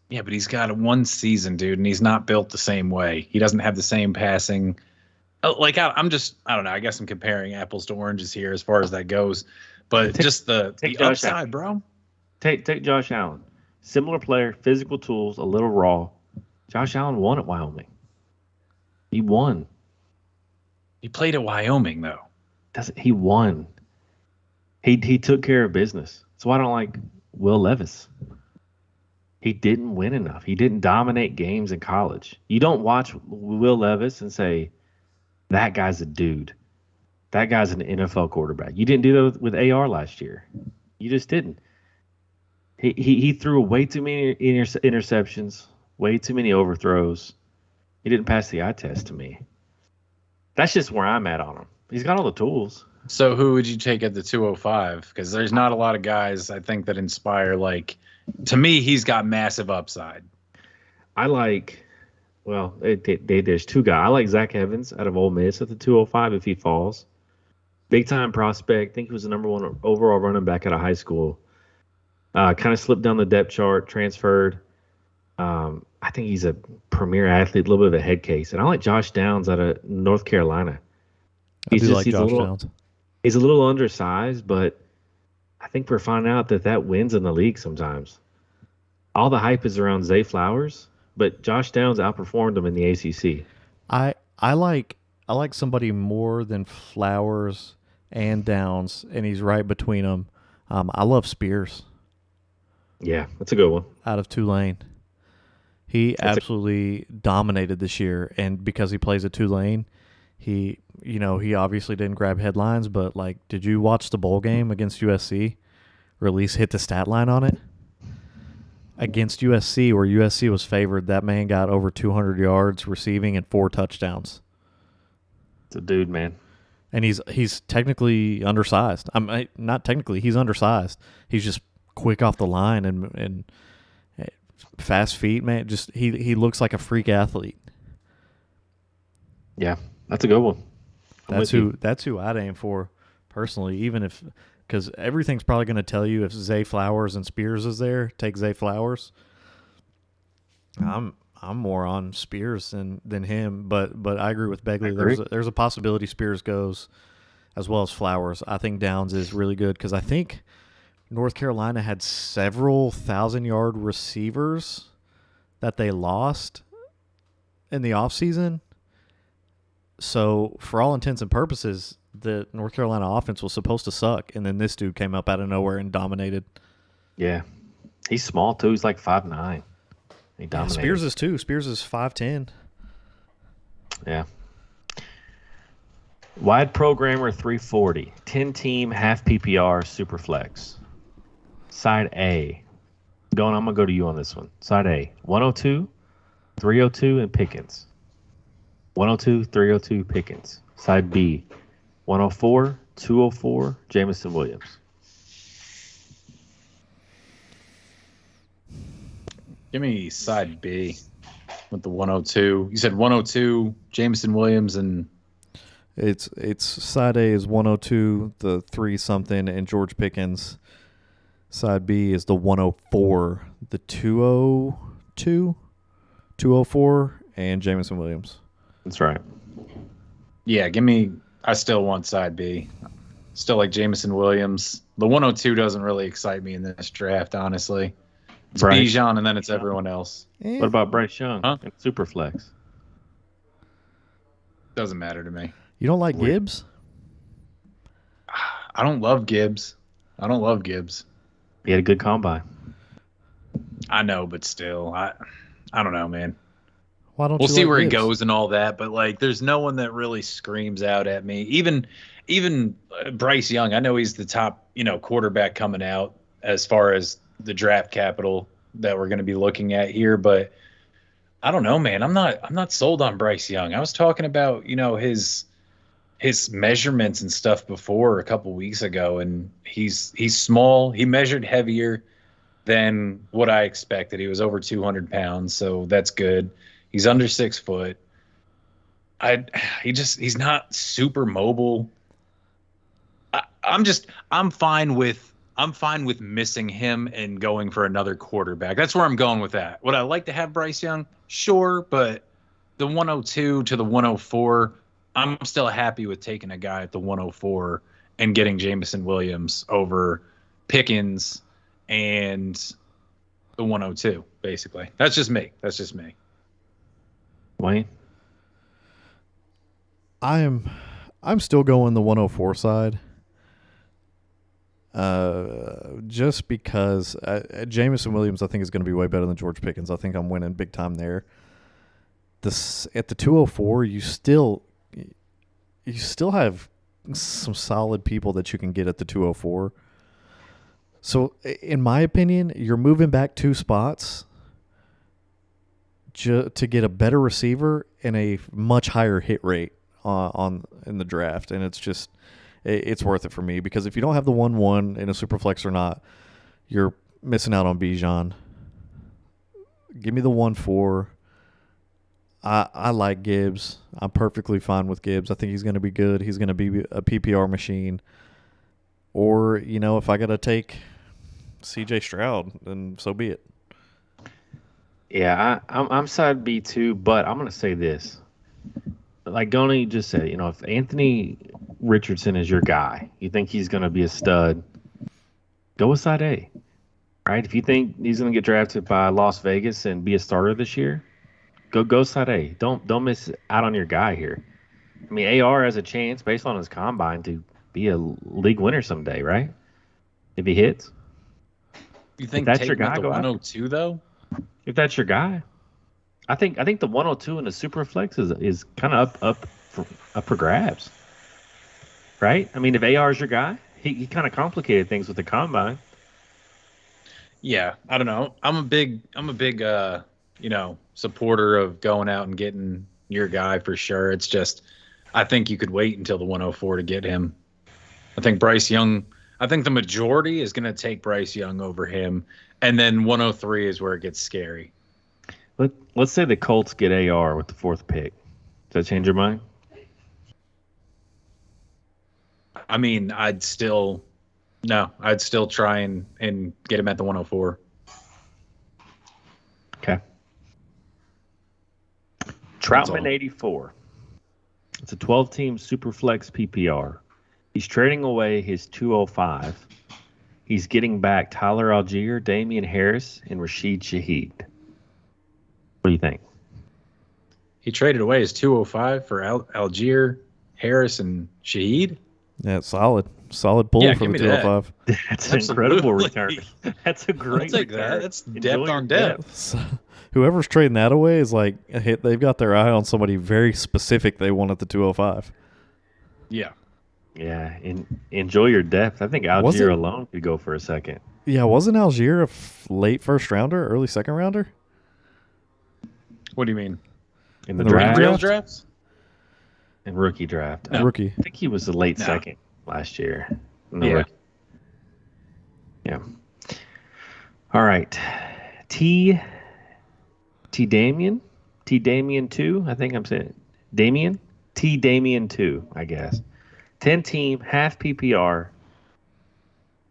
Speaker 3: Yeah, but he's got one season, dude, and he's not built the same way. He doesn't have the same passing. Like I don't know. I guess I'm comparing apples to oranges here as far as that goes. But just the upside,
Speaker 4: Allen.
Speaker 3: bro.
Speaker 4: Take Josh Allen. Similar player, physical tools, a little raw. Josh Allen won at Wyoming. He won.
Speaker 3: He played at Wyoming though.
Speaker 4: He won. He took care of business. That's why I don't like Will Levis. He didn't win enough. He didn't dominate games in college. You don't watch Will Levis and say, that guy's a dude. That guy's an NFL quarterback. You didn't do that with AR last year. You just didn't. He threw way too many interceptions, way too many overthrows. He didn't pass the eye test to me. That's just where I'm at on him. He's got all the tools.
Speaker 3: So who would you take at the 205? Because there's not a lot of guys I think that inspire. Like, to me, he's got massive upside.
Speaker 4: I like, well, there's two guys. I like Zach Evans out of Ole Miss at the 205 if he falls. Big time prospect. I think he was the number one overall running back out of high school. Kind of slipped down the depth chart, transferred. I think he's a premier athlete, a little bit of a head case. And I like Josh Downs out of North Carolina.
Speaker 2: I do like Josh Downs.
Speaker 4: He's a little undersized, but I think we're finding out that wins in the league sometimes. All the hype is around Zay Flowers, but Josh Downs outperformed him in the ACC.
Speaker 2: I like somebody more than Flowers and Downs, and he's right between them. I love Spears.
Speaker 4: Yeah, that's a good one.
Speaker 2: Out of Tulane. He absolutely dominated this year, and because he plays at Tulane, he obviously didn't grab headlines, but like, did you watch the bowl game against USC? Or at least hit the stat line on it? Against USC, where USC was favored, that man got over 200 yards receiving and 4 touchdowns.
Speaker 4: It's a dude, man.
Speaker 2: And he's technically undersized. Not technically, he's undersized. He's just quick off the line and fast feet, man. Just he looks like a freak athlete.
Speaker 4: Yeah, that's a good one.
Speaker 2: That's who I'd aim for personally, even if, because everything's probably going to tell you if Zay Flowers and Spears is there, take Zay Flowers. I'm more on Spears than him, but I agree with Begley. There's a possibility Spears goes as well as Flowers. I think Downs is really good because I think North Carolina had several 1,000-yard receivers that they lost in the offseason. So for all intents and purposes, the North Carolina offense was supposed to suck, and then this dude came up out of nowhere and dominated.
Speaker 4: Yeah. He's small, too. He's like 5'9". He dominated.
Speaker 2: Yeah, Spears is, too. Spears is 5'10".
Speaker 4: Yeah. Wide programmer 340. 10-team, half PPR, super flex. Side A. I'm going to go to you on this one. Side A. 102, 302, and Pickens. 102, 302, Pickens. Side B. 104, 204, Jameson Williams.
Speaker 3: Give me side B with the 102. You said 102, Jameson Williams, and
Speaker 2: it's side A is 102, the 3-something, and George Pickens. Side B is the 104, the 202, 204, and Jameson Williams.
Speaker 4: That's right.
Speaker 3: Yeah, I still want side B. Still like Jameson Williams. The 102 doesn't really excite me in this draft, honestly. It's Bijan, and then it's everyone else.
Speaker 4: What about Bryce Young and Superflex?
Speaker 3: Doesn't matter to me.
Speaker 2: You don't like Gibbs?
Speaker 3: I don't love Gibbs.
Speaker 4: He had a good combine.
Speaker 3: I know, but still, I don't know, man.
Speaker 2: Why don't
Speaker 3: we'll
Speaker 2: you
Speaker 3: see
Speaker 2: like
Speaker 3: where
Speaker 2: Gibbs?
Speaker 3: he goes and all that, but like, there's no one that really screams out at me. Even Bryce Young, I know he's the top, quarterback coming out as far as the draft capital that we're going to be looking at here, but I don't know, man. I'm not sold on Bryce Young. I was talking about, his measurements and stuff before a couple weeks ago, and he's small. He measured heavier than what I expected. He was over 200 pounds, so that's good. He's under 6 foot. He's not super mobile. I'm fine with missing him and going for another quarterback. That's where I'm going with that. Would I like to have Bryce Young? Sure, but the 102 to the 104, I'm still happy with taking a guy at the 104 and getting Jameson Williams over Pickens and the 102, basically. That's just me. Wayne?
Speaker 2: I'm I'm still going the 104 side. Just because Jameson Williams, I think, is going to be way better than George Pickens. I think I'm winning big time there. This at the 204, you still have some solid people that you can get at the 204. So, in my opinion, you're moving back 2 spots to get a better receiver and a much higher hit rate on in the draft, and it's worth it for me because if you don't have the 1-1 in a super flex or not, you're missing out on Bijan. Give me the 1-4. I like Gibbs. I'm perfectly fine with Gibbs. I think he's going to be good. He's going to be a PPR machine. Or, if I got to take CJ Stroud, then so be it.
Speaker 4: Yeah, I'm side B too, but I'm going to say this. Like Goni just said, if Anthony Richardson is your guy, you think he's going to be a stud, go with side A. Right? If you think he's going to get drafted by Las Vegas and be a starter this year, go side A. Don't miss out on your guy here. I mean, AR has a chance based on his combine to be a league winner someday, right? If he hits.
Speaker 3: You think
Speaker 4: that's
Speaker 3: take
Speaker 4: your
Speaker 3: him at
Speaker 4: guy,
Speaker 3: the
Speaker 4: go after
Speaker 3: 102 though?
Speaker 4: If that's your guy, I think the 102 in the super flex is kind of up for grabs, right? I mean, if AR is your guy, he kind of complicated things with the combine.
Speaker 3: Yeah, I don't know. I'm a big supporter of going out and getting your guy for sure. It's just I think you could wait until the 104 to get him. I think Bryce Young. I think the majority is going to take Bryce Young over him, and then 103 is where it gets scary.
Speaker 4: Let's say the Colts get AR with the 4th pick. Does that change your mind?
Speaker 3: I mean, I'd still try and get him at the 104.
Speaker 4: Okay. Troutman 84. It's a 12-team super flex PPR. He's trading away his 205. He's getting back Tyler Algier, Damian Harris, and Rashid Shaheed. What do you think?
Speaker 3: He traded away his 205 for Algier, Harris, and Shaheed.
Speaker 2: Yeah, solid pull
Speaker 3: Yeah,
Speaker 2: for
Speaker 3: give
Speaker 2: the
Speaker 3: me that.
Speaker 2: 205.
Speaker 4: That's an incredible return. That's a
Speaker 3: I'll
Speaker 4: great
Speaker 3: take
Speaker 4: return.
Speaker 3: that. That's
Speaker 4: Enjoy
Speaker 3: depth
Speaker 4: your
Speaker 3: on depth.
Speaker 2: So, whoever's trading that away is like they've got their eye on somebody very specific they want at the 205.
Speaker 3: Yeah.
Speaker 4: Yeah, enjoy your depth. I think Algier alone could go for a second.
Speaker 2: Yeah, wasn't Algier a late first rounder, early second rounder?
Speaker 3: What do you mean?
Speaker 4: In the
Speaker 2: In the
Speaker 4: draft?
Speaker 3: Real drafts?
Speaker 4: In rookie draft.
Speaker 3: No.
Speaker 2: Rookie.
Speaker 4: I think he was a late
Speaker 3: No.
Speaker 4: second last year. In the
Speaker 3: Yeah.
Speaker 4: rookie. Yeah. All right. T Damien 2, I think I'm saying Damien 2, I guess. 10-team, half PPR,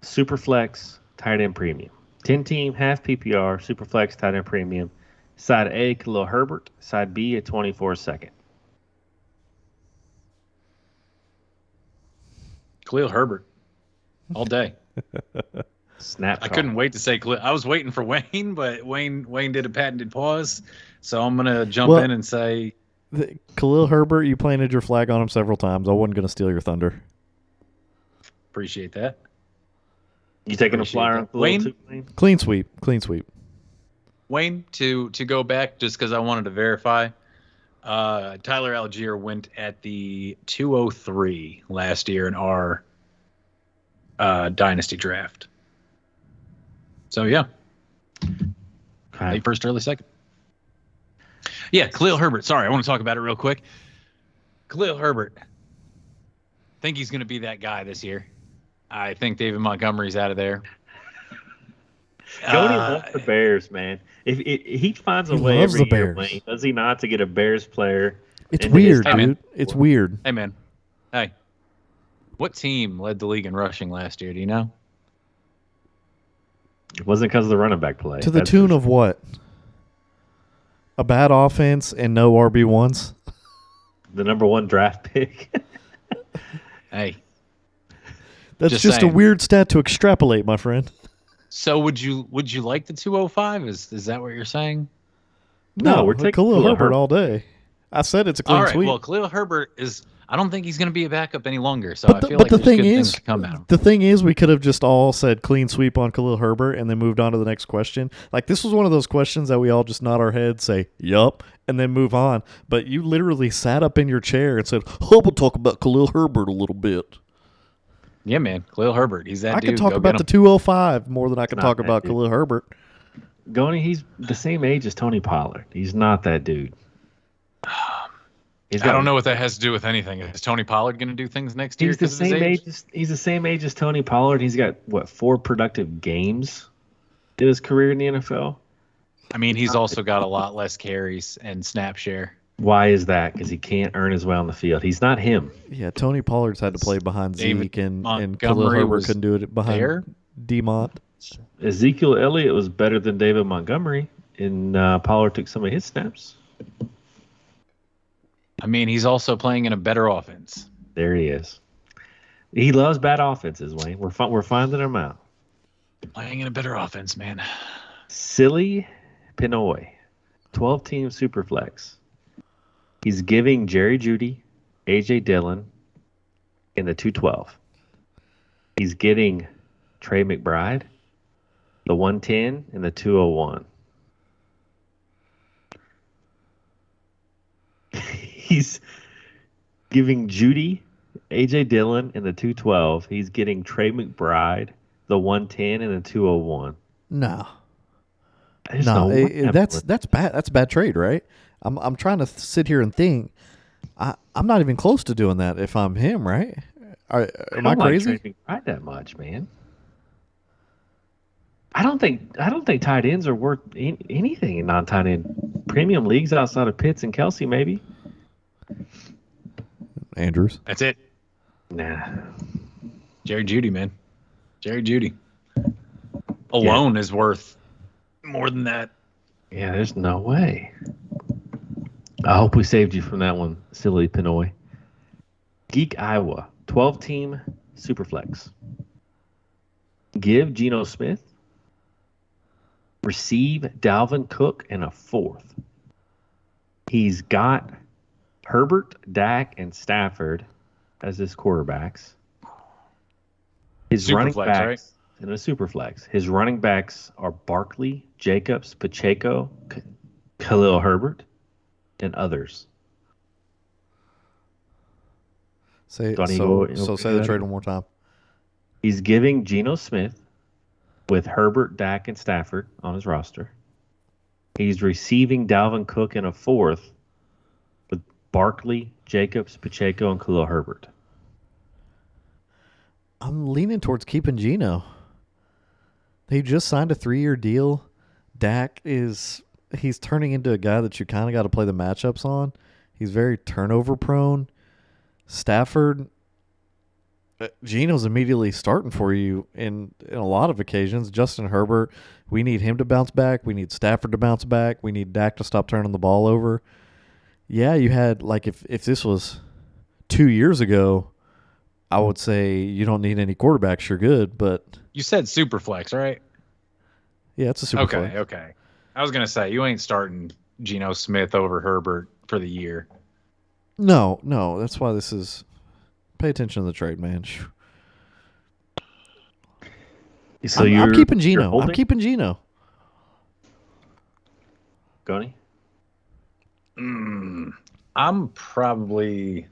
Speaker 4: super flex, tight end premium. 10-team, half PPR, super flex, tight end premium. Side A, Khalil Herbert. Side B, a 24-second.
Speaker 3: Khalil Herbert. All day.
Speaker 4: Snap.
Speaker 3: I couldn't wait to say Khalil. I was waiting for Wayne, but Wayne did a patented pause. So I'm going to jump in and say
Speaker 2: Khalil Herbert, you planted your flag on him several times. I wasn't going to steal your thunder.
Speaker 3: appreciate that.
Speaker 4: You taking a
Speaker 3: Appreciate
Speaker 4: flyer
Speaker 3: that.
Speaker 4: on Khalil
Speaker 3: Wayne?
Speaker 4: too, Wayne?
Speaker 2: Clean sweep.
Speaker 3: Wayne, to go back just because I wanted to verify, Tyler Algier went at the 203 last year in our dynasty draft. So yeah,
Speaker 4: Okay.
Speaker 3: late first, early second. Yeah, Khalil Herbert. Sorry, I want to talk about it real quick. Khalil Herbert. Think he's going to be that guy this year. I think David Montgomery's out of there.
Speaker 4: Cody loves the Bears, man. If he finds a
Speaker 2: He
Speaker 4: way
Speaker 2: loves
Speaker 4: every
Speaker 2: the
Speaker 4: year,
Speaker 2: Bears.
Speaker 4: Wayne, does he not, to get a Bears player?
Speaker 2: It's
Speaker 4: into his
Speaker 2: weird,
Speaker 4: top
Speaker 3: man.
Speaker 2: dude. It's weird.
Speaker 3: Hey, man. Hey. What team led the league in rushing last year? Do you know?
Speaker 4: It wasn't because of the running back play.
Speaker 2: To the
Speaker 4: That's
Speaker 2: tune
Speaker 4: for
Speaker 2: of what? A bad offense and no RB1s?
Speaker 4: the number one draft pick.
Speaker 3: Hey.
Speaker 2: That's
Speaker 3: Just
Speaker 2: just a
Speaker 3: saying.
Speaker 2: weird stat to extrapolate, my friend.
Speaker 3: So would you like the 205? Is that what you're saying?
Speaker 4: No, we're taking
Speaker 2: Khalil
Speaker 4: Khalil
Speaker 2: Herbert
Speaker 4: Herbert.
Speaker 2: all day. I said it's a
Speaker 3: All
Speaker 2: clean
Speaker 3: right.
Speaker 2: sweep.
Speaker 3: Well, Khalil Herbert is. I don't think he's going to be a backup any longer. So
Speaker 2: But
Speaker 3: I feel
Speaker 2: but
Speaker 3: like
Speaker 2: the
Speaker 3: there's
Speaker 2: thing
Speaker 3: good things
Speaker 2: is,
Speaker 3: to come at him.
Speaker 2: the thing is, we could have just all said clean sweep on Khalil Herbert and then moved on to the next question. Like this was one of those questions that we all just nod our heads, say "yup," and then move on. But you literally sat up in your chair and said, "Oh, we'll talk about Khalil Herbert a little bit."
Speaker 3: Yeah, man. Khalil Herbert. He's that
Speaker 2: I
Speaker 3: dude.
Speaker 2: could talk
Speaker 3: Go
Speaker 2: about
Speaker 3: get
Speaker 2: the
Speaker 3: him.
Speaker 2: 205 more than I could
Speaker 4: not
Speaker 2: talk
Speaker 4: that
Speaker 2: about
Speaker 4: dude.
Speaker 2: Khalil Herbert.
Speaker 4: Goni, he's the same age as Tony Pollard. He's not that dude.
Speaker 3: I don't know what that has to do with anything. Is Tony Pollard going to do things next year
Speaker 4: He's the
Speaker 3: because of his
Speaker 4: same
Speaker 3: age?
Speaker 4: age. He's the same age as Tony Pollard. He's got 4 productive games in his career in the NFL.
Speaker 3: I mean, he's also got a lot less carries and snap share.
Speaker 4: Why is that? Because he can't earn his way on the field. He's not him.
Speaker 2: Yeah, Tony Pollard's had to play behind
Speaker 3: David
Speaker 2: Zeke, and Khalil
Speaker 3: Montgomery
Speaker 2: Herbert
Speaker 3: was
Speaker 2: couldn't do it behind
Speaker 3: there?
Speaker 2: Demont.
Speaker 4: Ezekiel Elliott was better than David Montgomery, and Pollard took some of his snaps.
Speaker 3: I mean, he's also playing in a better offense.
Speaker 4: There he is. He loves bad offenses, Wayne. We're finding him out.
Speaker 3: Playing in a better offense, man.
Speaker 4: Silly Pinoy, 12-team Superflex. He's giving Jerry Jeudy, A.J. Dillon in the 212. He's getting Trey McBride, the 110, and the 201. He's giving Jeudy, A.J. Dillon in the 212. He's getting Trey McBride, the 110, and the 201.
Speaker 2: No,
Speaker 4: There's
Speaker 2: no,
Speaker 4: way I'm
Speaker 2: that's
Speaker 4: with-
Speaker 2: that's bad. That's a bad trade, right? I'm trying to sit here and think. I'm not even close to doing that if I'm him, right? Am I
Speaker 4: don't like
Speaker 2: crazy?
Speaker 4: Trey McBride that much, man. I don't think tight ends are worth anything in non-tight end premium leagues outside of Pitts and Kelsey, maybe.
Speaker 2: Andrews.
Speaker 3: That's it.
Speaker 4: Nah.
Speaker 3: Jerry Jeudy, man. Jerry Jeudy. Alone is worth more than that.
Speaker 4: Yeah, there's no way. I hope we saved you from that one, silly Pinoy. Geek Iowa, 12-team Superflex. Give Geno Smith. Receive Dalvin Cook in a 4th. He's got Herbert, Dak, and Stafford as his quarterbacks. His running
Speaker 3: Superflex,
Speaker 4: backs
Speaker 3: right?
Speaker 4: in a Superflex. His running backs are Barkley, Jacobs, Pacheco, Khalil Herbert, and others.
Speaker 2: Say
Speaker 4: Don't you
Speaker 2: so.
Speaker 4: go-
Speaker 2: So
Speaker 4: go
Speaker 2: say the
Speaker 4: ahead.
Speaker 2: trade one more time.
Speaker 4: He's giving Geno Smith with Herbert, Dak, and Stafford on his roster. He's receiving Dalvin Cook in a 4th with Barkley, Jacobs, Pacheco, and Khalil Herbert.
Speaker 2: I'm leaning towards keeping Geno. He just signed a 3-year deal. Dak he's turning into a guy that you kind of got to play the matchups on. He's very turnover prone. Stafford, Geno's immediately starting for you in a lot of occasions. Justin Herbert, we need him to bounce back. We need Stafford to bounce back. We need Dak to stop turning the ball over. Yeah, you had, like, if this was 2 years ago, I would say you don't need any quarterbacks. You're good, but
Speaker 3: You said Superflex, right?
Speaker 2: yeah, it's a super
Speaker 3: Okay,
Speaker 2: flex.
Speaker 3: okay. I was going to say, you ain't starting Geno Smith over Herbert for the year.
Speaker 2: No, that's why this is. Pay attention to the trade, man.
Speaker 4: So
Speaker 2: I'm keeping
Speaker 4: you're
Speaker 2: Geno. I'm
Speaker 4: holding?
Speaker 2: keeping Geno.
Speaker 4: Goni?
Speaker 3: I'm probably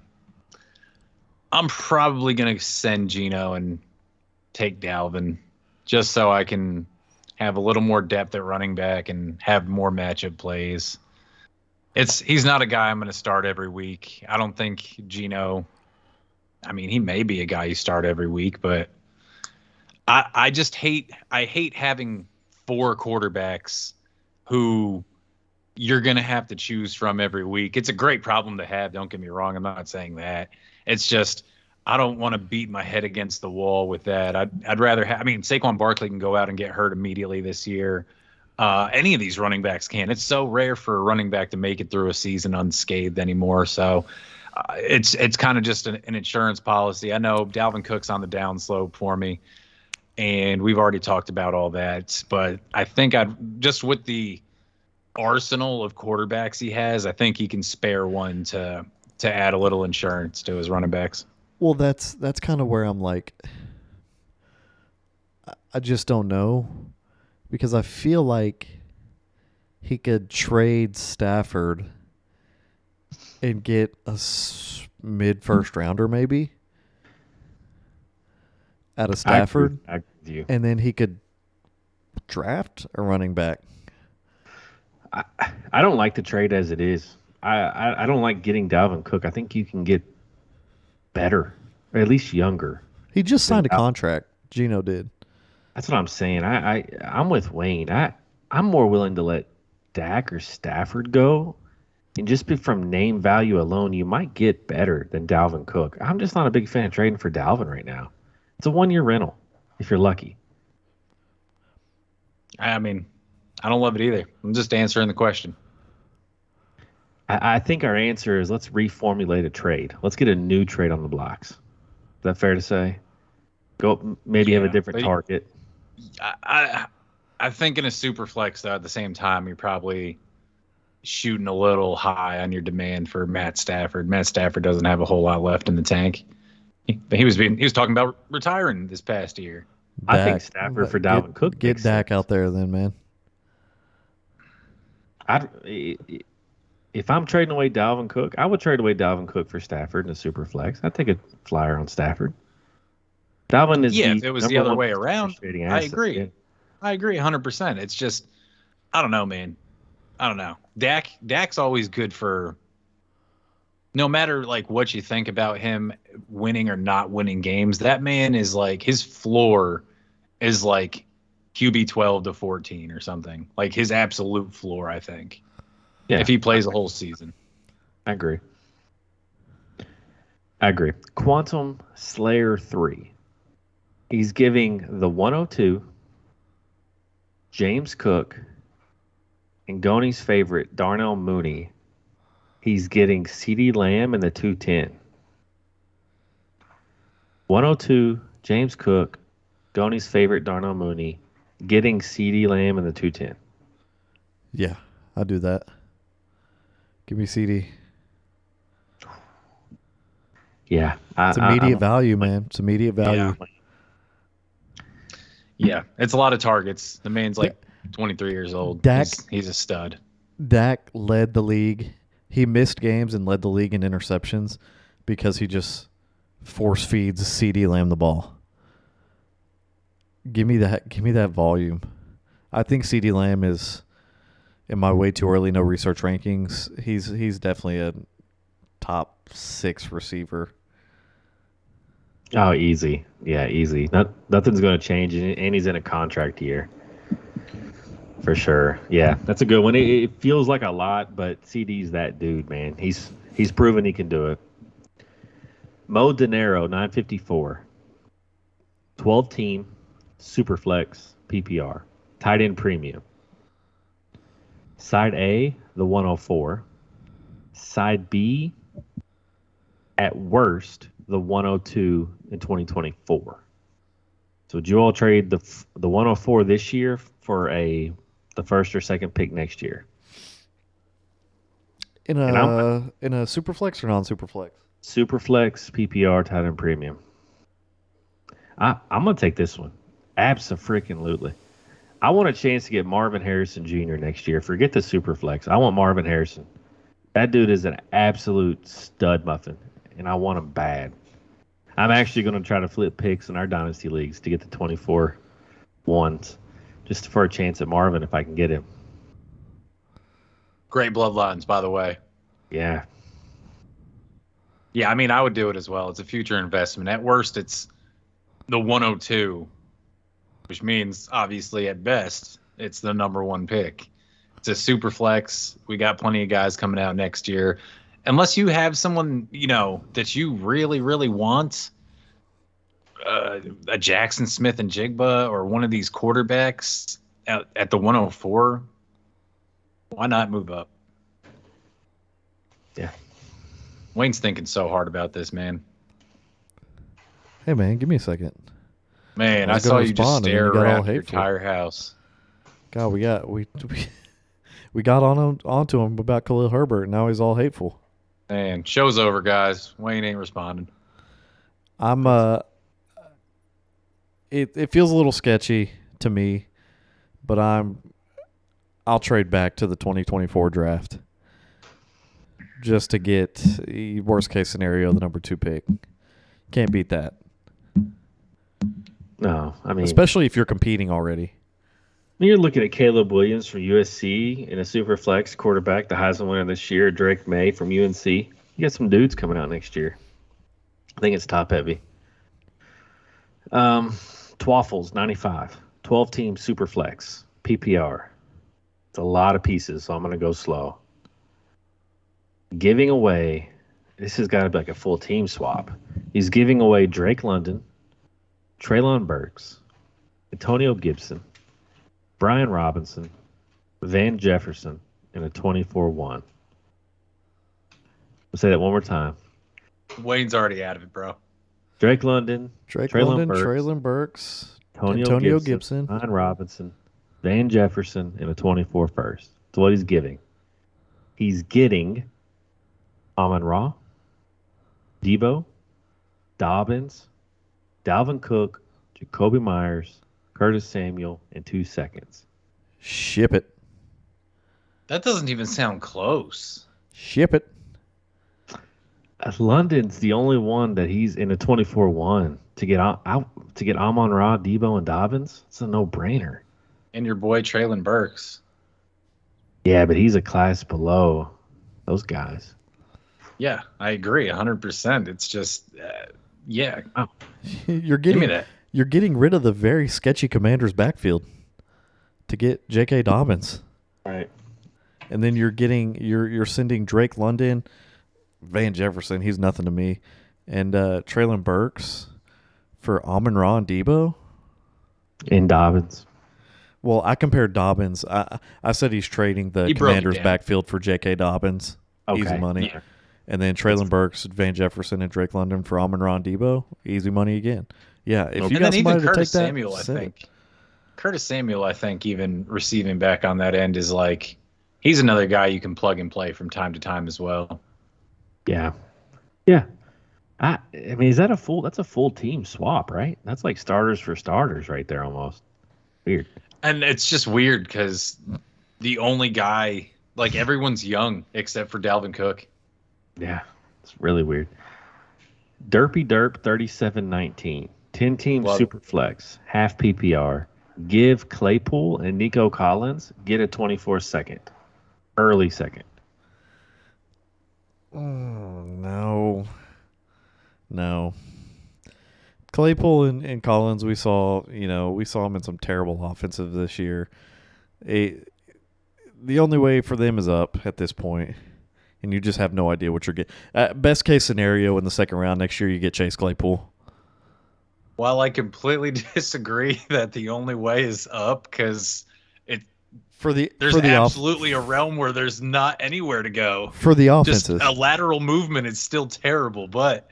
Speaker 3: going to send Geno and take Dalvin just so I can have a little more depth at running back and have more matchup plays. He's not a guy I'm going to start every week. I don't think Geno, I mean, he may be a guy you start every week, but I just hate having 4 quarterbacks who you're going to have to choose from every week. It's a great problem to have. Don't get me wrong. I'm not saying that. It's just, I don't want to beat my head against the wall with that. I'd rather have, I mean, Saquon Barkley can go out and get hurt immediately this year. Any of these running backs can. It's so rare for a running back to make it through a season unscathed anymore. So it's kind of just an insurance policy. I know Dalvin Cook's on the downslope for me, and we've already talked about all that. But I think I'd just with the arsenal of quarterbacks he has, I think he can spare one to add a little insurance to his running backs.
Speaker 2: Well, that's kind of where I'm like, I just don't know, because I feel like he could trade Stafford and get a mid first rounder maybe out of Stafford,
Speaker 4: I agree with you.
Speaker 2: and then he could draft a running back.
Speaker 4: I don't like the trade as it is. I don't like getting Dalvin Cook. I think you can get better, or at least younger.
Speaker 2: He just signed a contract. Gino did.
Speaker 4: That's what I'm saying. I'm with Wayne. I'm more willing to let Dak or Stafford go, and just from name value alone, you might get better than Dalvin Cook. I'm just not a big fan of trading for Dalvin right now. It's a 1-year rental if you're lucky.
Speaker 3: I mean, I don't love it either. I'm just answering the question.
Speaker 4: I think our answer is let's reformulate a trade. Let's get a new trade on the blocks. Is that fair to say? Go maybe have a different target.
Speaker 3: I think in a super flex, though, at the same time, you're probably shooting a little high on your demand for Matt Stafford. Matt Stafford doesn't have a whole lot left in the tank. He was talking about retiring this past year.
Speaker 4: I think Stafford for Dalvin Cook.
Speaker 2: Get Dak out there then, man.
Speaker 4: If I'm trading away Dalvin Cook, I would trade away Dalvin Cook for Stafford in a super flex. I'd take a flyer on Stafford. Dalvin is
Speaker 3: if it was the other way around, I agree.
Speaker 4: Yeah.
Speaker 3: I agree 100%. It's just, I don't know, man. I don't know. Dak's always good for, no matter like what you think about him winning or not winning games, that man is like, his floor is like QB 12 to 14 or something. Like his absolute floor, I think. Yeah. If he plays a whole season.
Speaker 4: I agree. Quantum Slayer 3. He's giving the 102, James Cook, and Goni's favorite, Darnell Mooney. He's getting CeeDee Lamb in the 210. 102, James Cook, Goni's favorite, Darnell Mooney, getting CeeDee Lamb in the 210.
Speaker 2: Yeah, I'll do that. Give me CD.
Speaker 4: Yeah.
Speaker 2: It's immediate value, man. It's immediate value.
Speaker 3: Yeah, it's a lot of targets. The man's like 23 years old.
Speaker 2: Dak,
Speaker 3: he's a stud.
Speaker 2: Dak led the league. He missed games and led the league in interceptions because he just force feeds CeeDee Lamb the ball. Give me that volume. I think CeeDee Lamb is, in my way too early, no research rankings, he's definitely a top 6 receiver.
Speaker 4: Oh, easy. Yeah, easy. Nothing's going to change, and he's in a contract year. For sure. Yeah, that's a good one. It feels like a lot, but CD's that dude, man. He's proven he can do it. Mo Dinero, 954. 12-team, Superflex, PPR. Tight end premium. Side A, the 104. Side B, at worst, the 102 in 2024. So would you all trade the 104 this year for the first or second pick next year?
Speaker 2: In a super flex or non-super flex?
Speaker 4: Super flex, PPR, tight end premium. I'm gonna take this one. Abso-freaking-lutely. I want a chance to get Marvin Harrison Jr. next year. Forget the super flex. I want Marvin Harrison. That dude is an absolute stud muffin, and I want him bad. I'm actually going to try to flip picks in our dynasty leagues to get the 24 ones, just for a chance at Marvin if I can get him.
Speaker 3: Great bloodlines, by the way.
Speaker 4: Yeah.
Speaker 3: Yeah, I mean, I would do it as well. It's a future investment. At worst, it's the 102, which means, obviously, at best, it's the number 1 pick. It's a super flex. We got plenty of guys coming out next year. Unless you have someone, that you really, really want, a Jackson Smith and Jigba or one of these quarterbacks at the 104, why not move up?
Speaker 4: Yeah.
Speaker 3: Wayne's thinking so hard about this, man.
Speaker 2: Hey, man, give me a second.
Speaker 3: Man, I saw you just stare around your entire house.
Speaker 2: God, we We got onto him about Khalil Herbert, and now he's all hateful.
Speaker 3: And show's over, guys. Wayne ain't responding.
Speaker 2: I'm it feels a little sketchy to me, but I'll trade back to the 2024 draft just to get worst case scenario the number 2 pick. Can't beat that.
Speaker 4: No, I mean,
Speaker 2: Especially if you're competing already.
Speaker 4: you're looking at Caleb Williams from USC in a super flex quarterback, the Heisman winner this year, Drake May from UNC. You got some dudes coming out next year. I think it's top heavy. Twaffles, 95. 12-team super flex, PPR. It's a lot of pieces, so I'm going to go slow. Giving away, this has got to be like a full team swap. He's giving away Drake London, Treylon Burks, Antonio Gibson, Brian Robinson, Van Jefferson, and a 24-1. I'll say that one more time.
Speaker 3: Wayne's already out of it, bro.
Speaker 4: Drake London,
Speaker 2: Treylon Burks, Antonio Gibson,
Speaker 4: Brian Robinson, Van Jefferson, and a 24 first. That's what he's giving. He's getting Amon-Ra, Debo, Dobbins, Dalvin Cook, Jacoby Myers, Curtis Samuel, and 2 seconds.
Speaker 2: Ship it.
Speaker 3: That doesn't even sound close.
Speaker 2: Ship it.
Speaker 4: London's the only one that he's in a 24-1 to get out to get Amon-Ra, Debo, and Dobbins. It's a no-brainer.
Speaker 3: And your boy Treylon Burks.
Speaker 4: Yeah, but he's a class below those guys.
Speaker 3: Yeah, I agree 100%. It's just, yeah.
Speaker 4: Wow.
Speaker 2: You're
Speaker 3: Give me
Speaker 2: getting
Speaker 3: that.
Speaker 2: you're getting rid of the very sketchy Commanders backfield to get J.K. Dobbins.
Speaker 4: Right.
Speaker 2: And then you're sending Drake London, Van Jefferson, he's nothing to me, and Treylon Burks for Amon-Ra and Debo.
Speaker 4: And Dobbins.
Speaker 2: Well, I compared Dobbins. I said he's trading the
Speaker 3: He broke it
Speaker 2: Commanders
Speaker 3: down.
Speaker 2: backfield for J.K. Dobbins.
Speaker 4: Okay.
Speaker 2: Easy money.
Speaker 3: Yeah.
Speaker 2: And then Treylon Burks, Van Jefferson, and Drake London for Amon-Ra and Debo. Easy money again. Yeah, if you
Speaker 3: And
Speaker 2: got
Speaker 3: then even
Speaker 2: somebody to take
Speaker 3: Curtis
Speaker 2: that,
Speaker 3: Samuel, I
Speaker 2: send it.
Speaker 3: think. Curtis Samuel, I think, even receiving back on that end is like, he's another guy you can plug and play from time to time as well.
Speaker 4: Yeah. Yeah. I mean, is that that's a full team swap, right? That's like starters for starters right there almost. Weird.
Speaker 3: And it's just weird because the only guy, like everyone's young except for Dalvin Cook.
Speaker 4: Yeah. It's really weird. Derpy Derp 37-19. 10-team
Speaker 3: Love it.
Speaker 4: super flex. Half PPR. Give Claypool and Nico Collins. Get a 24 second. Early second.
Speaker 2: No. Claypool and Collins, we saw him in some terrible offensive this year. The only way for them is up at this point, and you just have no idea what you're getting. Best case scenario in the second round next year, you get Chase Claypool.
Speaker 3: While I completely disagree that the only way is up because there's absolutely a realm where there's not anywhere to go.
Speaker 2: For the
Speaker 3: Just
Speaker 2: offenses.
Speaker 3: a lateral movement is still terrible, but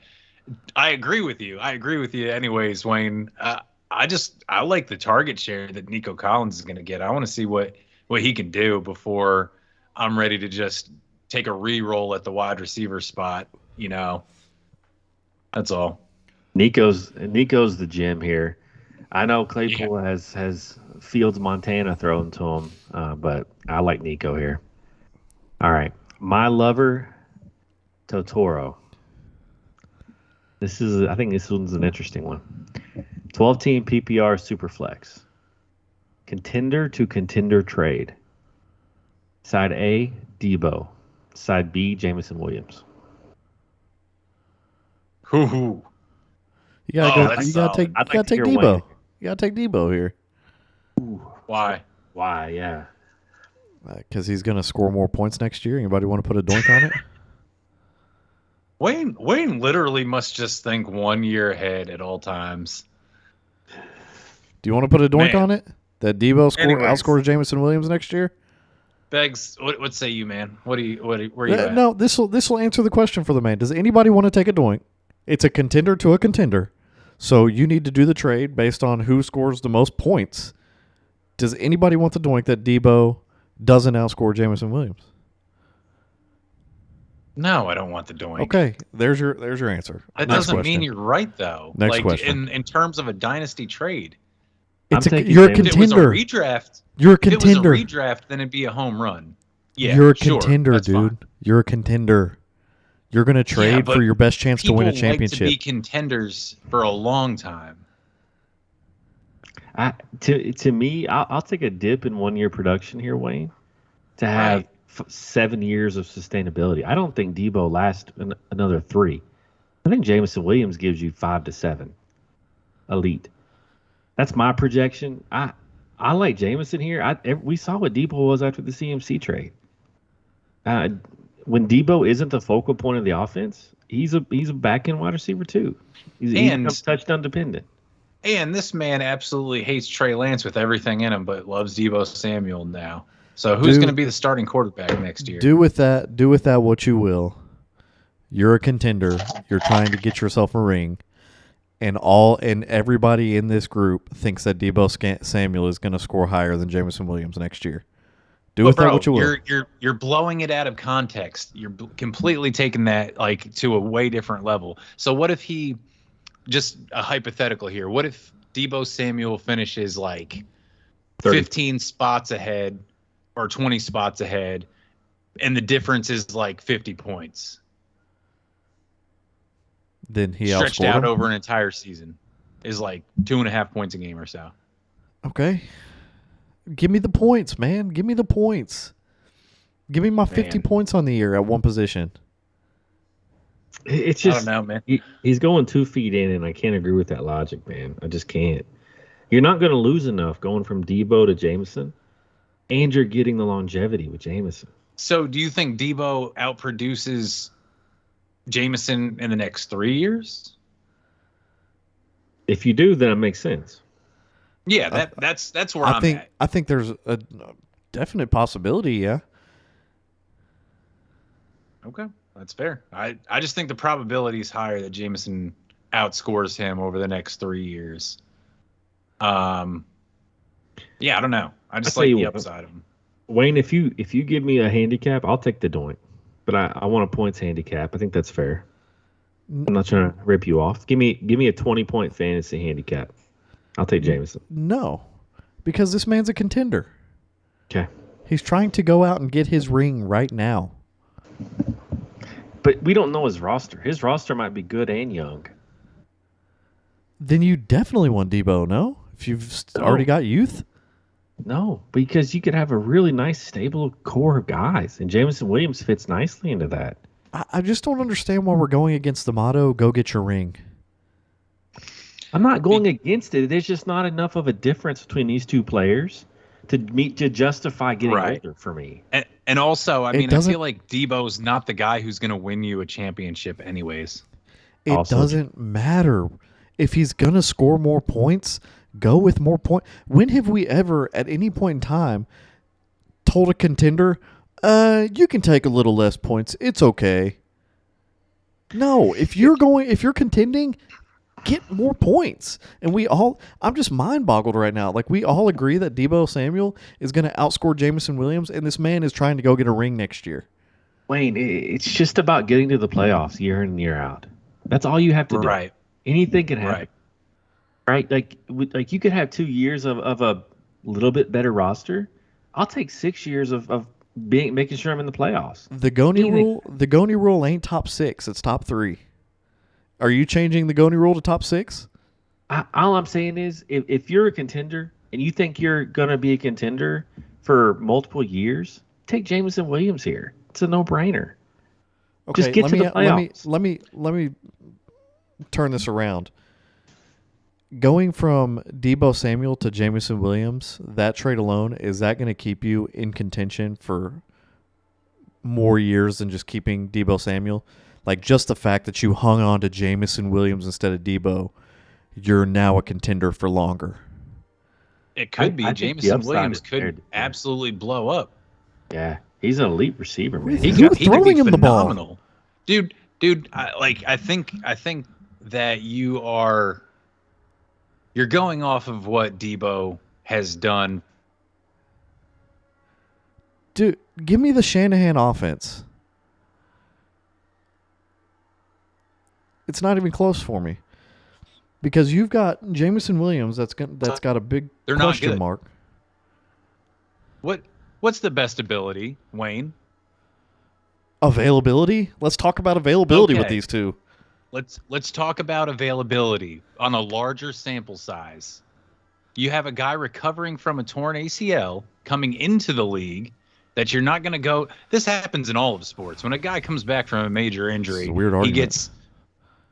Speaker 3: I agree with you. Anyways, Wayne. I like the target share that Nico Collins is going to get. I want to see what he can do before I'm ready to just take a re-roll at the wide receiver spot. That's all.
Speaker 4: Nico's the gem here. I know Claypool has Fields Montana thrown to him, but I like Nico here. All right. My lover, Totoro. I think this one's an interesting one. 12-team PPR Superflex. Contender to contender trade. Side A, Debo. Side B, Jamison Williams.
Speaker 3: Hoo-hoo.
Speaker 2: You gotta
Speaker 3: that's
Speaker 2: take
Speaker 3: solid.
Speaker 2: Debo.
Speaker 4: Wayne.
Speaker 2: You gotta take Debo here
Speaker 3: Why?
Speaker 4: Why? Yeah.
Speaker 2: because he's gonna score more points next year. Anybody want to put a doink on it?
Speaker 3: Wayne literally must just think 1 year ahead at all times.
Speaker 2: Do you want to put a doink
Speaker 3: Man.
Speaker 2: on it? That Debo
Speaker 3: Anyways.
Speaker 2: outscores Jamison Williams next year?
Speaker 3: Beggs, what say you, man? Where you at?
Speaker 2: No, this will answer the question for the man. Does anybody want to take a doink? It's a contender to a contender. So you need to do the trade based on who scores the most points. Does anybody want the doink that Debo doesn't outscore Jameson Williams.
Speaker 3: No, I don't want the doink.
Speaker 2: Okay, there's your answer.
Speaker 3: That
Speaker 2: Next
Speaker 3: doesn't
Speaker 2: question.
Speaker 3: mean you're right, though.
Speaker 2: Next
Speaker 3: like
Speaker 2: question.
Speaker 3: in terms of a dynasty trade,
Speaker 2: You're a
Speaker 3: if it was a
Speaker 2: contender.
Speaker 3: redraft,
Speaker 2: You're a
Speaker 3: if it was a
Speaker 2: contender.
Speaker 3: redraft, then it'd be a home run. Yeah,
Speaker 2: You're a
Speaker 3: sure,
Speaker 2: contender,
Speaker 3: that's
Speaker 2: dude.
Speaker 3: fine.
Speaker 2: You're a contender. You're going to trade
Speaker 3: but
Speaker 2: for your best chance to win a
Speaker 3: People like to
Speaker 2: championship.
Speaker 3: be contenders for a long time.
Speaker 4: To me, I'll take a dip in 1 year production here, Wayne, to have
Speaker 3: Right.
Speaker 4: 7 years of sustainability. I don't think Debo lasts another 3. I think Jameson Williams gives you 5 to 7. Elite. That's my projection. I like Jameson here. We saw what Debo was after the CMC trade. When Debo isn't the focal point of the offense, he's a back end wide receiver too. He's touchdown dependent.
Speaker 3: And this man absolutely hates Trey Lance with everything in him, but loves Deebo Samuel now. So who's going to be the starting quarterback next year?
Speaker 2: Do with that what you will. You're a contender. You're trying to get yourself a ring, and everybody in this group thinks that Deebo Samuel is going to score higher than Jameson Williams next year. Do with that what you will.
Speaker 3: You're blowing it out of context. You're completely taking that like to a way different level. So what if he, just a hypothetical here, what if Deebo Samuel finishes like 15 spots ahead or 20 spots ahead, and the difference is like 50 points?
Speaker 2: Then he
Speaker 3: stretched
Speaker 2: outscored
Speaker 3: out
Speaker 2: him?
Speaker 3: over an entire season is like 2.5 points a game or so.
Speaker 2: Okay. Give me the points, man. Give me the points. Give me my 50 points on the year at one position.
Speaker 4: It's just,
Speaker 3: I don't know, man.
Speaker 4: He's going 2 feet in, and I can't agree with that logic, man. I just can't. You're not going to lose enough going from Debo to Jameson, and you're getting the longevity with Jameson.
Speaker 3: So do you think Debo outproduces Jameson in the next 3 years?
Speaker 4: If you do, then it makes sense.
Speaker 3: Yeah, that's where I'm at.
Speaker 2: I think there's a definite possibility, yeah.
Speaker 3: Okay, that's fair. I just think the probability is higher that Jameson outscores him over the next 3 years. Yeah, I don't know. I just like the upside of him.
Speaker 4: Wayne, if you give me a handicap, I'll take the doink. But I want a points handicap. I think that's fair. I'm not trying to rip you off. Give me a 20-point fantasy handicap. I'll take Jameson.
Speaker 2: No, because this man's a contender.
Speaker 4: Okay.
Speaker 2: He's trying to go out and get his ring right now.
Speaker 4: But we don't know his roster. His roster might be good and young.
Speaker 2: Then you definitely want Debo, no? If you've already got youth?
Speaker 4: No, because you could have a really nice, stable core of guys, and Jameson Williams fits nicely into that.
Speaker 2: I just don't understand why we're going against the motto, go get your ring.
Speaker 4: I'm not going against it. There's just not enough of a difference between these two players to justify getting older for me.
Speaker 3: And also, I mean, I feel like Debo's not the guy who's going to win you a championship anyways.
Speaker 2: It doesn't matter. If he's going to score more points, go with more points. When have we ever, at any point in time, told a contender, you can take a little less points. It's okay. No, if you're contending, get more points. And I'm just mind boggled right now. Like, we all agree that Deebo Samuel is going to outscore Jameson Williams, and this man is trying to go get a ring next year.
Speaker 4: Wayne, it's just about getting to the playoffs year in and year out. That's all you have to do.
Speaker 3: Right.
Speaker 4: Anything can happen. Right? Like you could have 2 years of a little bit better roster. I'll take 6 years of making sure I'm in the playoffs.
Speaker 2: The Goni rule ain't top 6, it's top 3. Are you changing the Goni rule to top 6?
Speaker 4: All I'm saying is if you're a contender and you think you're going to be a contender for multiple years, take Jameson Williams here. It's a no-brainer.
Speaker 2: Okay,
Speaker 4: just get to the playoffs.
Speaker 2: Let me turn this around. Going from Deebo Samuel to Jameson Williams, that trade alone, is that going to keep you in contention for more years than just keeping Deebo Samuel? Like, just the fact that you hung on to Jameson Williams instead of Deebo, you're now a contender for longer.
Speaker 3: It could be. Jameson Williams could absolutely blow up.
Speaker 4: Yeah, he's an elite receiver, man.
Speaker 2: He could be phenomenal.
Speaker 3: Dude, I think that you're going off of what Deebo has done
Speaker 2: Dude, give me the Shanahan offense. It's not even close for me. Because you've got Jameson Williams that's got a big
Speaker 3: They're not
Speaker 2: question
Speaker 3: good.
Speaker 2: mark.
Speaker 3: What's the best ability, Wayne?
Speaker 2: Availability? Let's talk about availability with
Speaker 3: Okay.
Speaker 2: these two.
Speaker 3: Let's talk about availability on a larger sample size. You have a guy recovering from a torn ACL coming into the league that you're not going to go. This happens in all of sports. When a guy comes back from a major injury,
Speaker 2: This is a weird argument.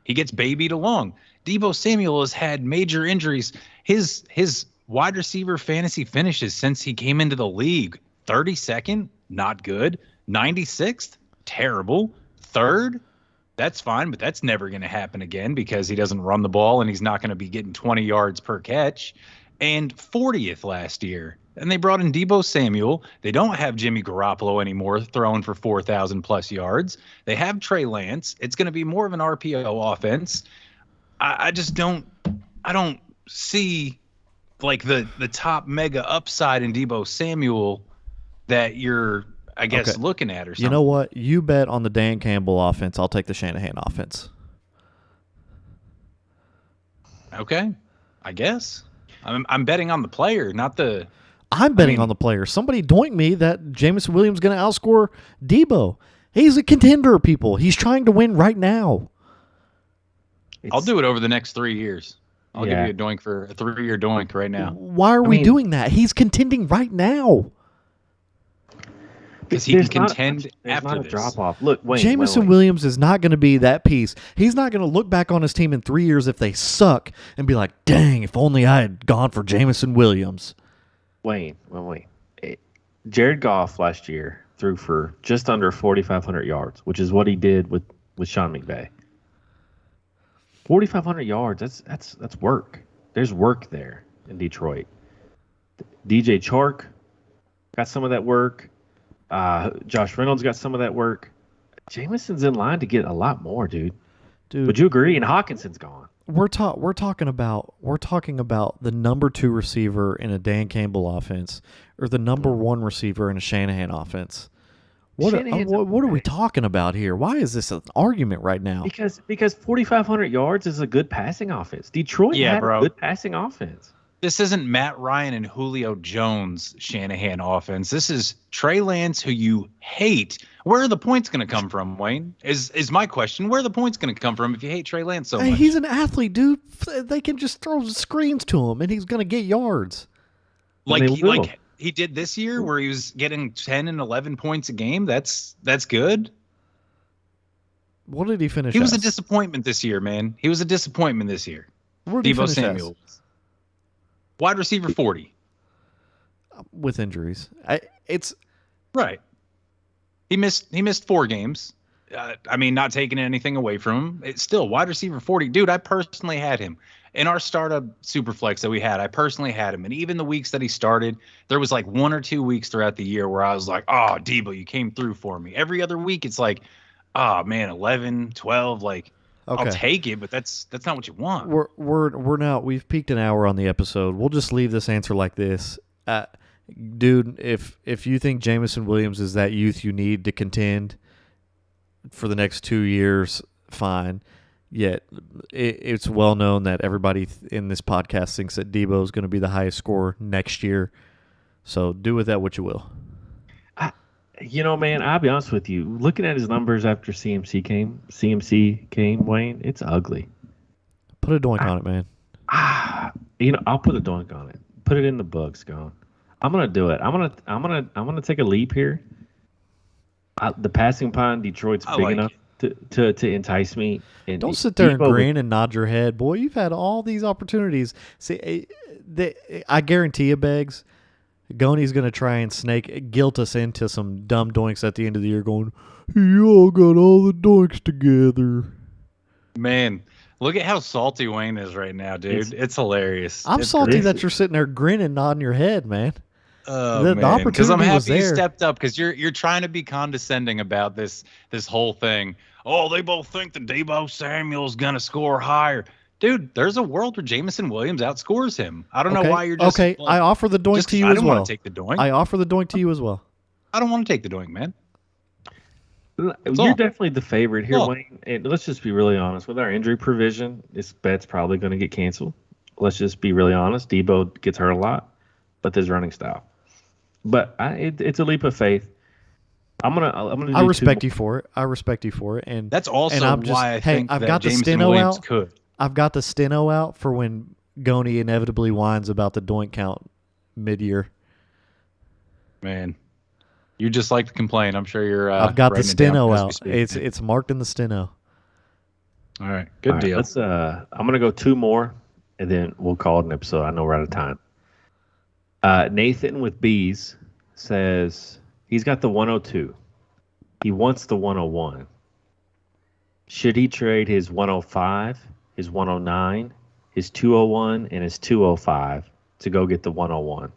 Speaker 3: he gets babied along. Deebo Samuel has had major injuries. His wide receiver fantasy finishes since he came into the league: 32nd, not good; 96th, terrible; 3rd, that's fine, but that's never going to happen again because he doesn't run the ball and he's not going to be getting 20 yards per catch. And 40th last year. And they brought in Deebo Samuel. They don't have Jimmy Garoppolo anymore throwing for 4,000 plus yards. They have Trey Lance. It's going to be more of an RPO offense. I don't see like the top mega upside in Deebo Samuel that you're, I guess,
Speaker 2: Okay.
Speaker 3: looking at or something.
Speaker 2: You know what? You bet on the Dan Campbell offense. I'll take the Shanahan offense.
Speaker 3: Okay, I guess. I'm betting on the player, not the.
Speaker 2: I'm betting on the player. Somebody doink me that Jameson Williams is going to outscore Debo. He's a contender, people. He's trying to win right now.
Speaker 3: I'll do it over the next 3 years. I'll
Speaker 4: Yeah.
Speaker 3: give you a doink for a 3-year doink right now
Speaker 2: Why are we doing that? He's contending right now.
Speaker 3: because he can contend
Speaker 4: There's
Speaker 3: after
Speaker 4: not a
Speaker 3: this.
Speaker 4: drop off. Look, Wayne,
Speaker 2: Jameson
Speaker 4: Wayne.
Speaker 2: Williams is not going to be that piece. He's not going to look back on his team in 3 years if they suck and be like, dang, if only I had gone for Jameson Williams.
Speaker 4: Wayne. Jared Goff last year threw for just under 4,500 yards, which is what he did with Sean McVay. 4,500 yards. That's work. There's work there in Detroit. DJ Chark got some of that work. Josh Reynolds got some of that work. Jameson's in line to get a lot more, dude. Would you agree? And Hawkinson's gone.
Speaker 2: We're talking about the number 2 receiver in a Dan Campbell offense or the number 1 receiver in a Shanahan offense. What are we talking about here? Why is this an argument right now?
Speaker 4: Because 4,500 yards is a good passing offense. Detroit had a good passing offense.
Speaker 3: This isn't Matt Ryan and Julio Jones Shanahan offense. This is Trey Lance, who you hate. Where are the points going to come from, Wayne? Is my question. Where are the points going to come from if you hate Trey Lance so much?
Speaker 2: He's an athlete, dude. They can just throw screens to him, and he's going to get yards.
Speaker 3: Like he did this year, where he was getting 10 and 11 points a game. That's good.
Speaker 2: What did he finish?
Speaker 3: He was a disappointment this year, man. He was a disappointment this year.
Speaker 2: Where did he
Speaker 3: Deebo
Speaker 2: finish
Speaker 3: Samuel, wide receiver 40.
Speaker 2: With injuries. It's
Speaker 3: right. He missed 4 games. Not taking anything away from him. It's still wide receiver 40. Dude, I personally had him. In our startup Superflex that we had, I personally had him. And even the weeks that he started, there was like 1 or 2 weeks throughout the year where I was like, oh, Deebo, you came through for me. Every other week, it's like, oh, man, 11, 12, like, okay. I'll take it, but that's not what you want.
Speaker 2: We're now, we've peaked an hour on the episode. We'll just leave this answer like this. Dude, if you think Jameson Williams is that youth you need to contend for the next 2 years, fine. Yet it's well known that everybody in this podcast thinks that Deebo is going to be the highest scorer next year. So do with that what you will.
Speaker 4: Man, I'll be honest with you. Looking at his numbers after CMC came, Wayne, it's ugly.
Speaker 2: Put a doink on it, man.
Speaker 4: I'll put a doink on it. Put it in the books, going. I'm gonna do it. I'm gonna take a leap here. The passing pond, Detroit's big enough to entice me. And
Speaker 2: don't sit there and grin and nod your head, boy. You've had all these opportunities. See, I guarantee you, Beggs, Goni's going to try and guilt us into some dumb doinks at the end of the year going, y'all got all the doinks together.
Speaker 3: Man, look at how salty Wayne is right now, dude. It's hilarious.
Speaker 2: I'm salty that you're sitting there grinning, nodding your head, man.
Speaker 3: The opportunity because I'm happy you stepped up because you're trying to be condescending about this whole thing. Oh, they both think that Deebo Samuel's gonna score higher. Dude, there's a world where Jameson Williams outscores him. I don't know why you're just
Speaker 2: okay. I offer the doink to you as well.
Speaker 3: I don't want to take the doink.
Speaker 2: I offer the doink to you as well.
Speaker 3: I don't want to take the doink, man.
Speaker 4: You're
Speaker 3: all.
Speaker 4: definitely the favorite here,
Speaker 3: all.
Speaker 4: Wayne. And let's just be really honest. With our injury provision, this bet's probably going to get canceled. Let's just be really honest. Debo gets hurt a lot, but his running style. But it's a leap of faith. I'm gonna.
Speaker 2: I
Speaker 4: Do
Speaker 2: respect
Speaker 4: two
Speaker 2: you for it. I respect you for it, and
Speaker 3: That's also
Speaker 2: and I'm just
Speaker 3: why I
Speaker 2: hey,
Speaker 3: think
Speaker 2: I've
Speaker 3: that
Speaker 2: got the
Speaker 3: Jameson
Speaker 2: steno
Speaker 3: Williams
Speaker 2: out.
Speaker 3: could.
Speaker 2: I've got the steno out for when Goney inevitably whines about the doink count mid-year.
Speaker 3: Man, you just like to complain. I'm sure you're.
Speaker 2: I've got the
Speaker 3: writing it down
Speaker 2: steno
Speaker 3: as we
Speaker 2: out.
Speaker 3: speak.
Speaker 2: It's marked in the steno.
Speaker 3: All right, good
Speaker 4: All right,
Speaker 3: deal.
Speaker 4: let's. I'm gonna go two more, and then we'll call it an episode. I know we're out of time. Nathan with Bees says he's got the 102. He wants the 101. Should he trade his 105, his 109, his 201, and his 205 to go get the 101?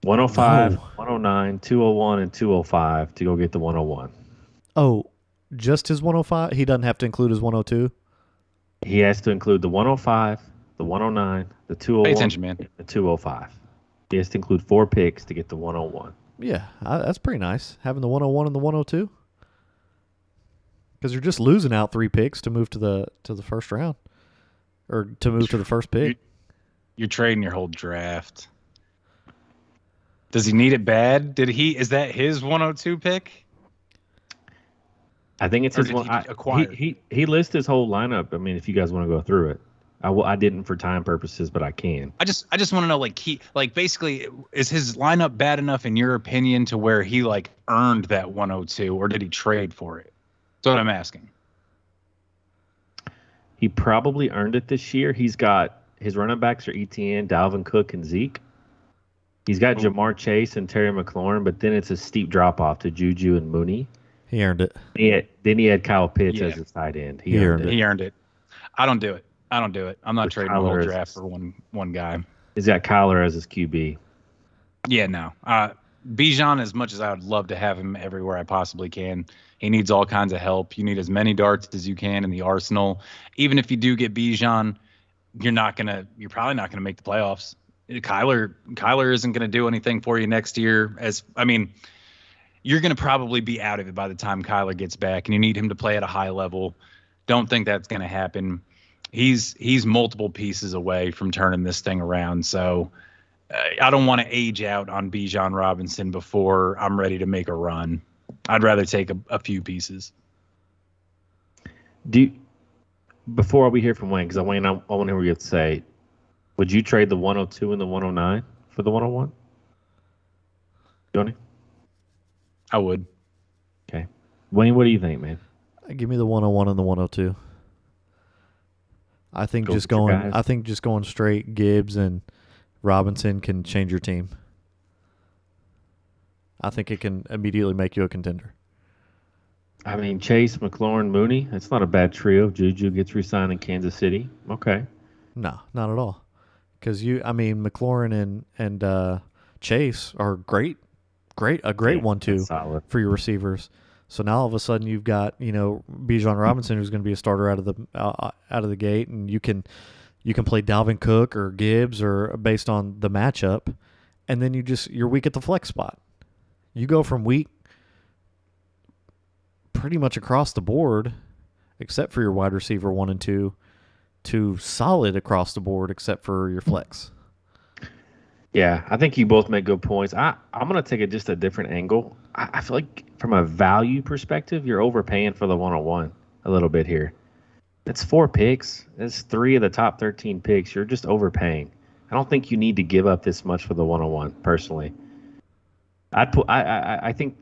Speaker 4: 105,
Speaker 2: No.
Speaker 4: 109, 201, and 205 to go get the 101.
Speaker 2: Oh, just his 105? He doesn't have to include his 102?
Speaker 4: He has to include the 105, the 109, the 201,
Speaker 3: Pay attention, man.
Speaker 4: and the 205. He has to include 4 picks to get the 101.
Speaker 2: Yeah, that's pretty nice. Having the 101 and the 102. Because you're just losing out 3 picks to move to the first round. Or to move to the first pick.
Speaker 3: You're trading your whole draft. Does he need it bad? Is that his 102 pick?
Speaker 4: I think it's
Speaker 3: Or
Speaker 4: his
Speaker 3: did
Speaker 4: one.
Speaker 3: he acquire?
Speaker 4: He lists his whole lineup. I mean, if you guys want to go through it, I didn't for time purposes, but I can.
Speaker 3: I just want to know, basically, is his lineup bad enough in your opinion to where he earned that 102, or did he trade for it? That's what I'm asking.
Speaker 4: He probably earned it this year. He's got his running backs are Etienne, Dalvin Cook, and Zeke. He's got Jamar Chase and Terry McLaurin, but then it's a steep drop off to Juju and Mooney.
Speaker 2: He earned it.
Speaker 4: Then he had Kyle Pitts as his tight end.
Speaker 2: He earned it.
Speaker 3: He earned it. I don't do it. I'm not
Speaker 4: With
Speaker 3: trading the whole
Speaker 4: Kyler
Speaker 3: draft for one guy.
Speaker 4: He's got Kyler as his QB.
Speaker 3: Yeah, no. Bijan, as much as I would love to have him everywhere I possibly can, he needs all kinds of help. You need as many darts as you can in the arsenal. Even if you do get Bijan, you're probably not gonna make the playoffs. Kyler isn't gonna do anything for you next year. You're gonna probably be out of it by the time Kyler gets back, and you need him to play at a high level. Don't think that's gonna happen. He's multiple pieces away from turning this thing around. So I don't want to age out on Bijan Robinson before I'm ready to make a run. I'd rather take a few pieces.
Speaker 4: Before we hear from Wayne, because Wayne, I want to hear what you have to say. Would you trade the 102 and the 109 for the 101? Johnny?
Speaker 3: I would.
Speaker 4: Okay. Wayne, what do you think, man?
Speaker 2: Give me the 101 and the 102. I think
Speaker 4: Go
Speaker 2: just
Speaker 4: with your
Speaker 2: going.
Speaker 4: guys.
Speaker 2: I think just going straight Gibbs and Robinson can change your team. I think it can immediately make you a contender.
Speaker 4: I mean, Chase, McLaurin, Mooney. That's not a bad trio. Juju gets re-signed in Kansas City. Okay.
Speaker 2: No, not at all. Because McLaurin and Chase are a great 1-2
Speaker 4: Solid.
Speaker 2: for your receivers. So now all of a sudden you've got Bijan Robinson, who's going to be a starter out of the gate, and you can play Dalvin Cook or Gibbs or based on the matchup, and then you're weak at the flex spot. You go from weak pretty much across the board, except for your wide receiver 1 and 2, to solid across the board except for your flex.
Speaker 4: Yeah, I think you both make good points. I'm going to take just a different angle. I feel like from a value perspective, you're overpaying for the 101 a little bit here. That's 4 picks. That's 3 of the top 13 picks. You're just overpaying. I don't think you need to give up this much for the 101, personally. I think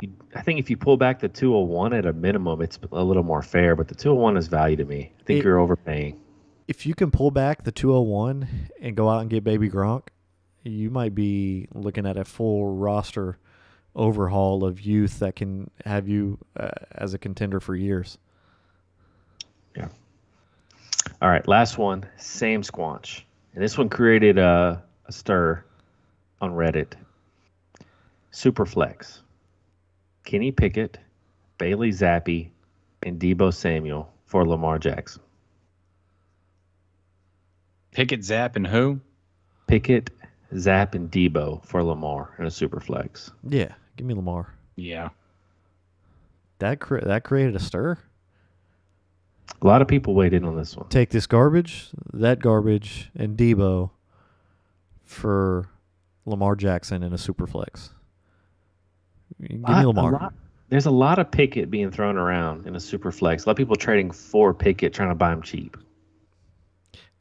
Speaker 4: if you pull back the 201 at a minimum, it's a little more fair, but the 201 is value to me. I think you're overpaying.
Speaker 2: If you can pull back the 201 and go out and get Baby Gronk, you might be looking at a full roster overhaul of youth that can have you as a contender for years.
Speaker 4: Yeah. All right, last one, same squanch. And this one created a stir on Reddit. Superflex. Kenny Pickett, Bailey Zappi, and Debo Samuel for Lamar Jackson.
Speaker 3: Pickett, Zap, and who?
Speaker 4: Pickett, Zap and Debo for Lamar in a super flex.
Speaker 2: Yeah, give me Lamar.
Speaker 3: Yeah.
Speaker 2: That created a stir.
Speaker 4: A lot of people weighed in on this one.
Speaker 2: Take this garbage, that garbage, and Debo for Lamar Jackson in a super flex. Give me Lamar.
Speaker 4: There's a lot of Pickett being thrown around in a super flex. A lot of people trading for Pickett, trying to buy him cheap.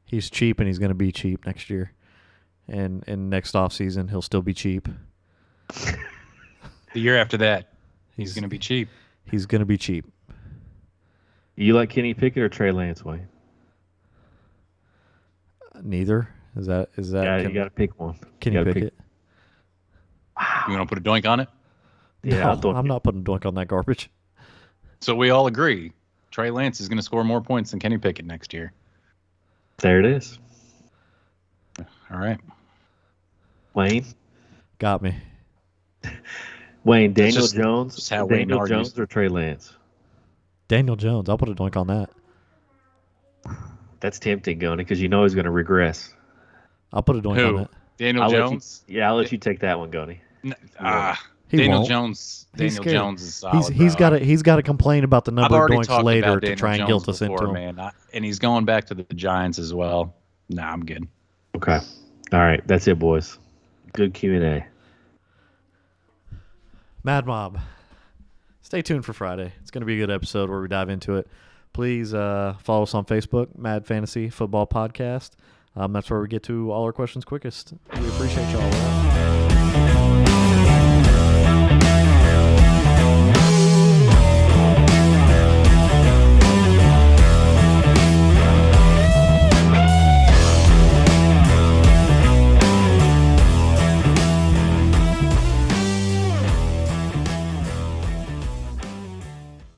Speaker 2: He's cheap, and he's going to be cheap next year. And next offseason, he'll still be cheap.
Speaker 3: The year after that, he's going to be cheap.
Speaker 2: He's going to be cheap.
Speaker 4: You like Kenny Pickett or Trey Lance, Wayne?
Speaker 2: Neither. Is that?
Speaker 4: Yeah, you got to pick one.
Speaker 2: Kenny Pickett.
Speaker 3: You want to put a doink on it?
Speaker 4: Yeah,
Speaker 2: no, I'm not putting a doink on that garbage.
Speaker 3: So we all agree Trey Lance is going to score more points than Kenny Pickett next year.
Speaker 4: There it is.
Speaker 3: All right.
Speaker 4: Wayne?
Speaker 2: Got me.
Speaker 4: Wayne, Daniel Jones,
Speaker 3: Wayne
Speaker 4: Daniel
Speaker 3: argues.
Speaker 4: Jones or Trey Lance?
Speaker 2: Daniel Jones. I'll put a doink on that.
Speaker 4: That's tempting, Goni, because you know he's going to regress.
Speaker 2: I'll put a doink on it.
Speaker 3: Daniel Jones?
Speaker 4: I'll let you take that one, Goni.
Speaker 3: Daniel
Speaker 2: won't.
Speaker 3: Jones.
Speaker 2: He's
Speaker 3: Daniel
Speaker 2: scared.
Speaker 3: Jones is solid.
Speaker 2: He's got to complain about the
Speaker 3: I've
Speaker 2: number of
Speaker 3: already
Speaker 2: doinks
Speaker 3: talked
Speaker 2: later
Speaker 3: about
Speaker 2: to
Speaker 3: Daniel
Speaker 2: try and
Speaker 3: Jones
Speaker 2: guilt us
Speaker 3: before,
Speaker 2: into him.
Speaker 3: man. And he's going back to the Giants as well. Nah, I'm good.
Speaker 4: Okay. All right. That's it, boys. Good Q&A.
Speaker 2: Mad Mob. Stay tuned for Friday. It's going to be a good episode where we dive into it. Please follow us on Facebook, Mad Fantasy Football Podcast. That's where we get to all our questions quickest. We appreciate y'all.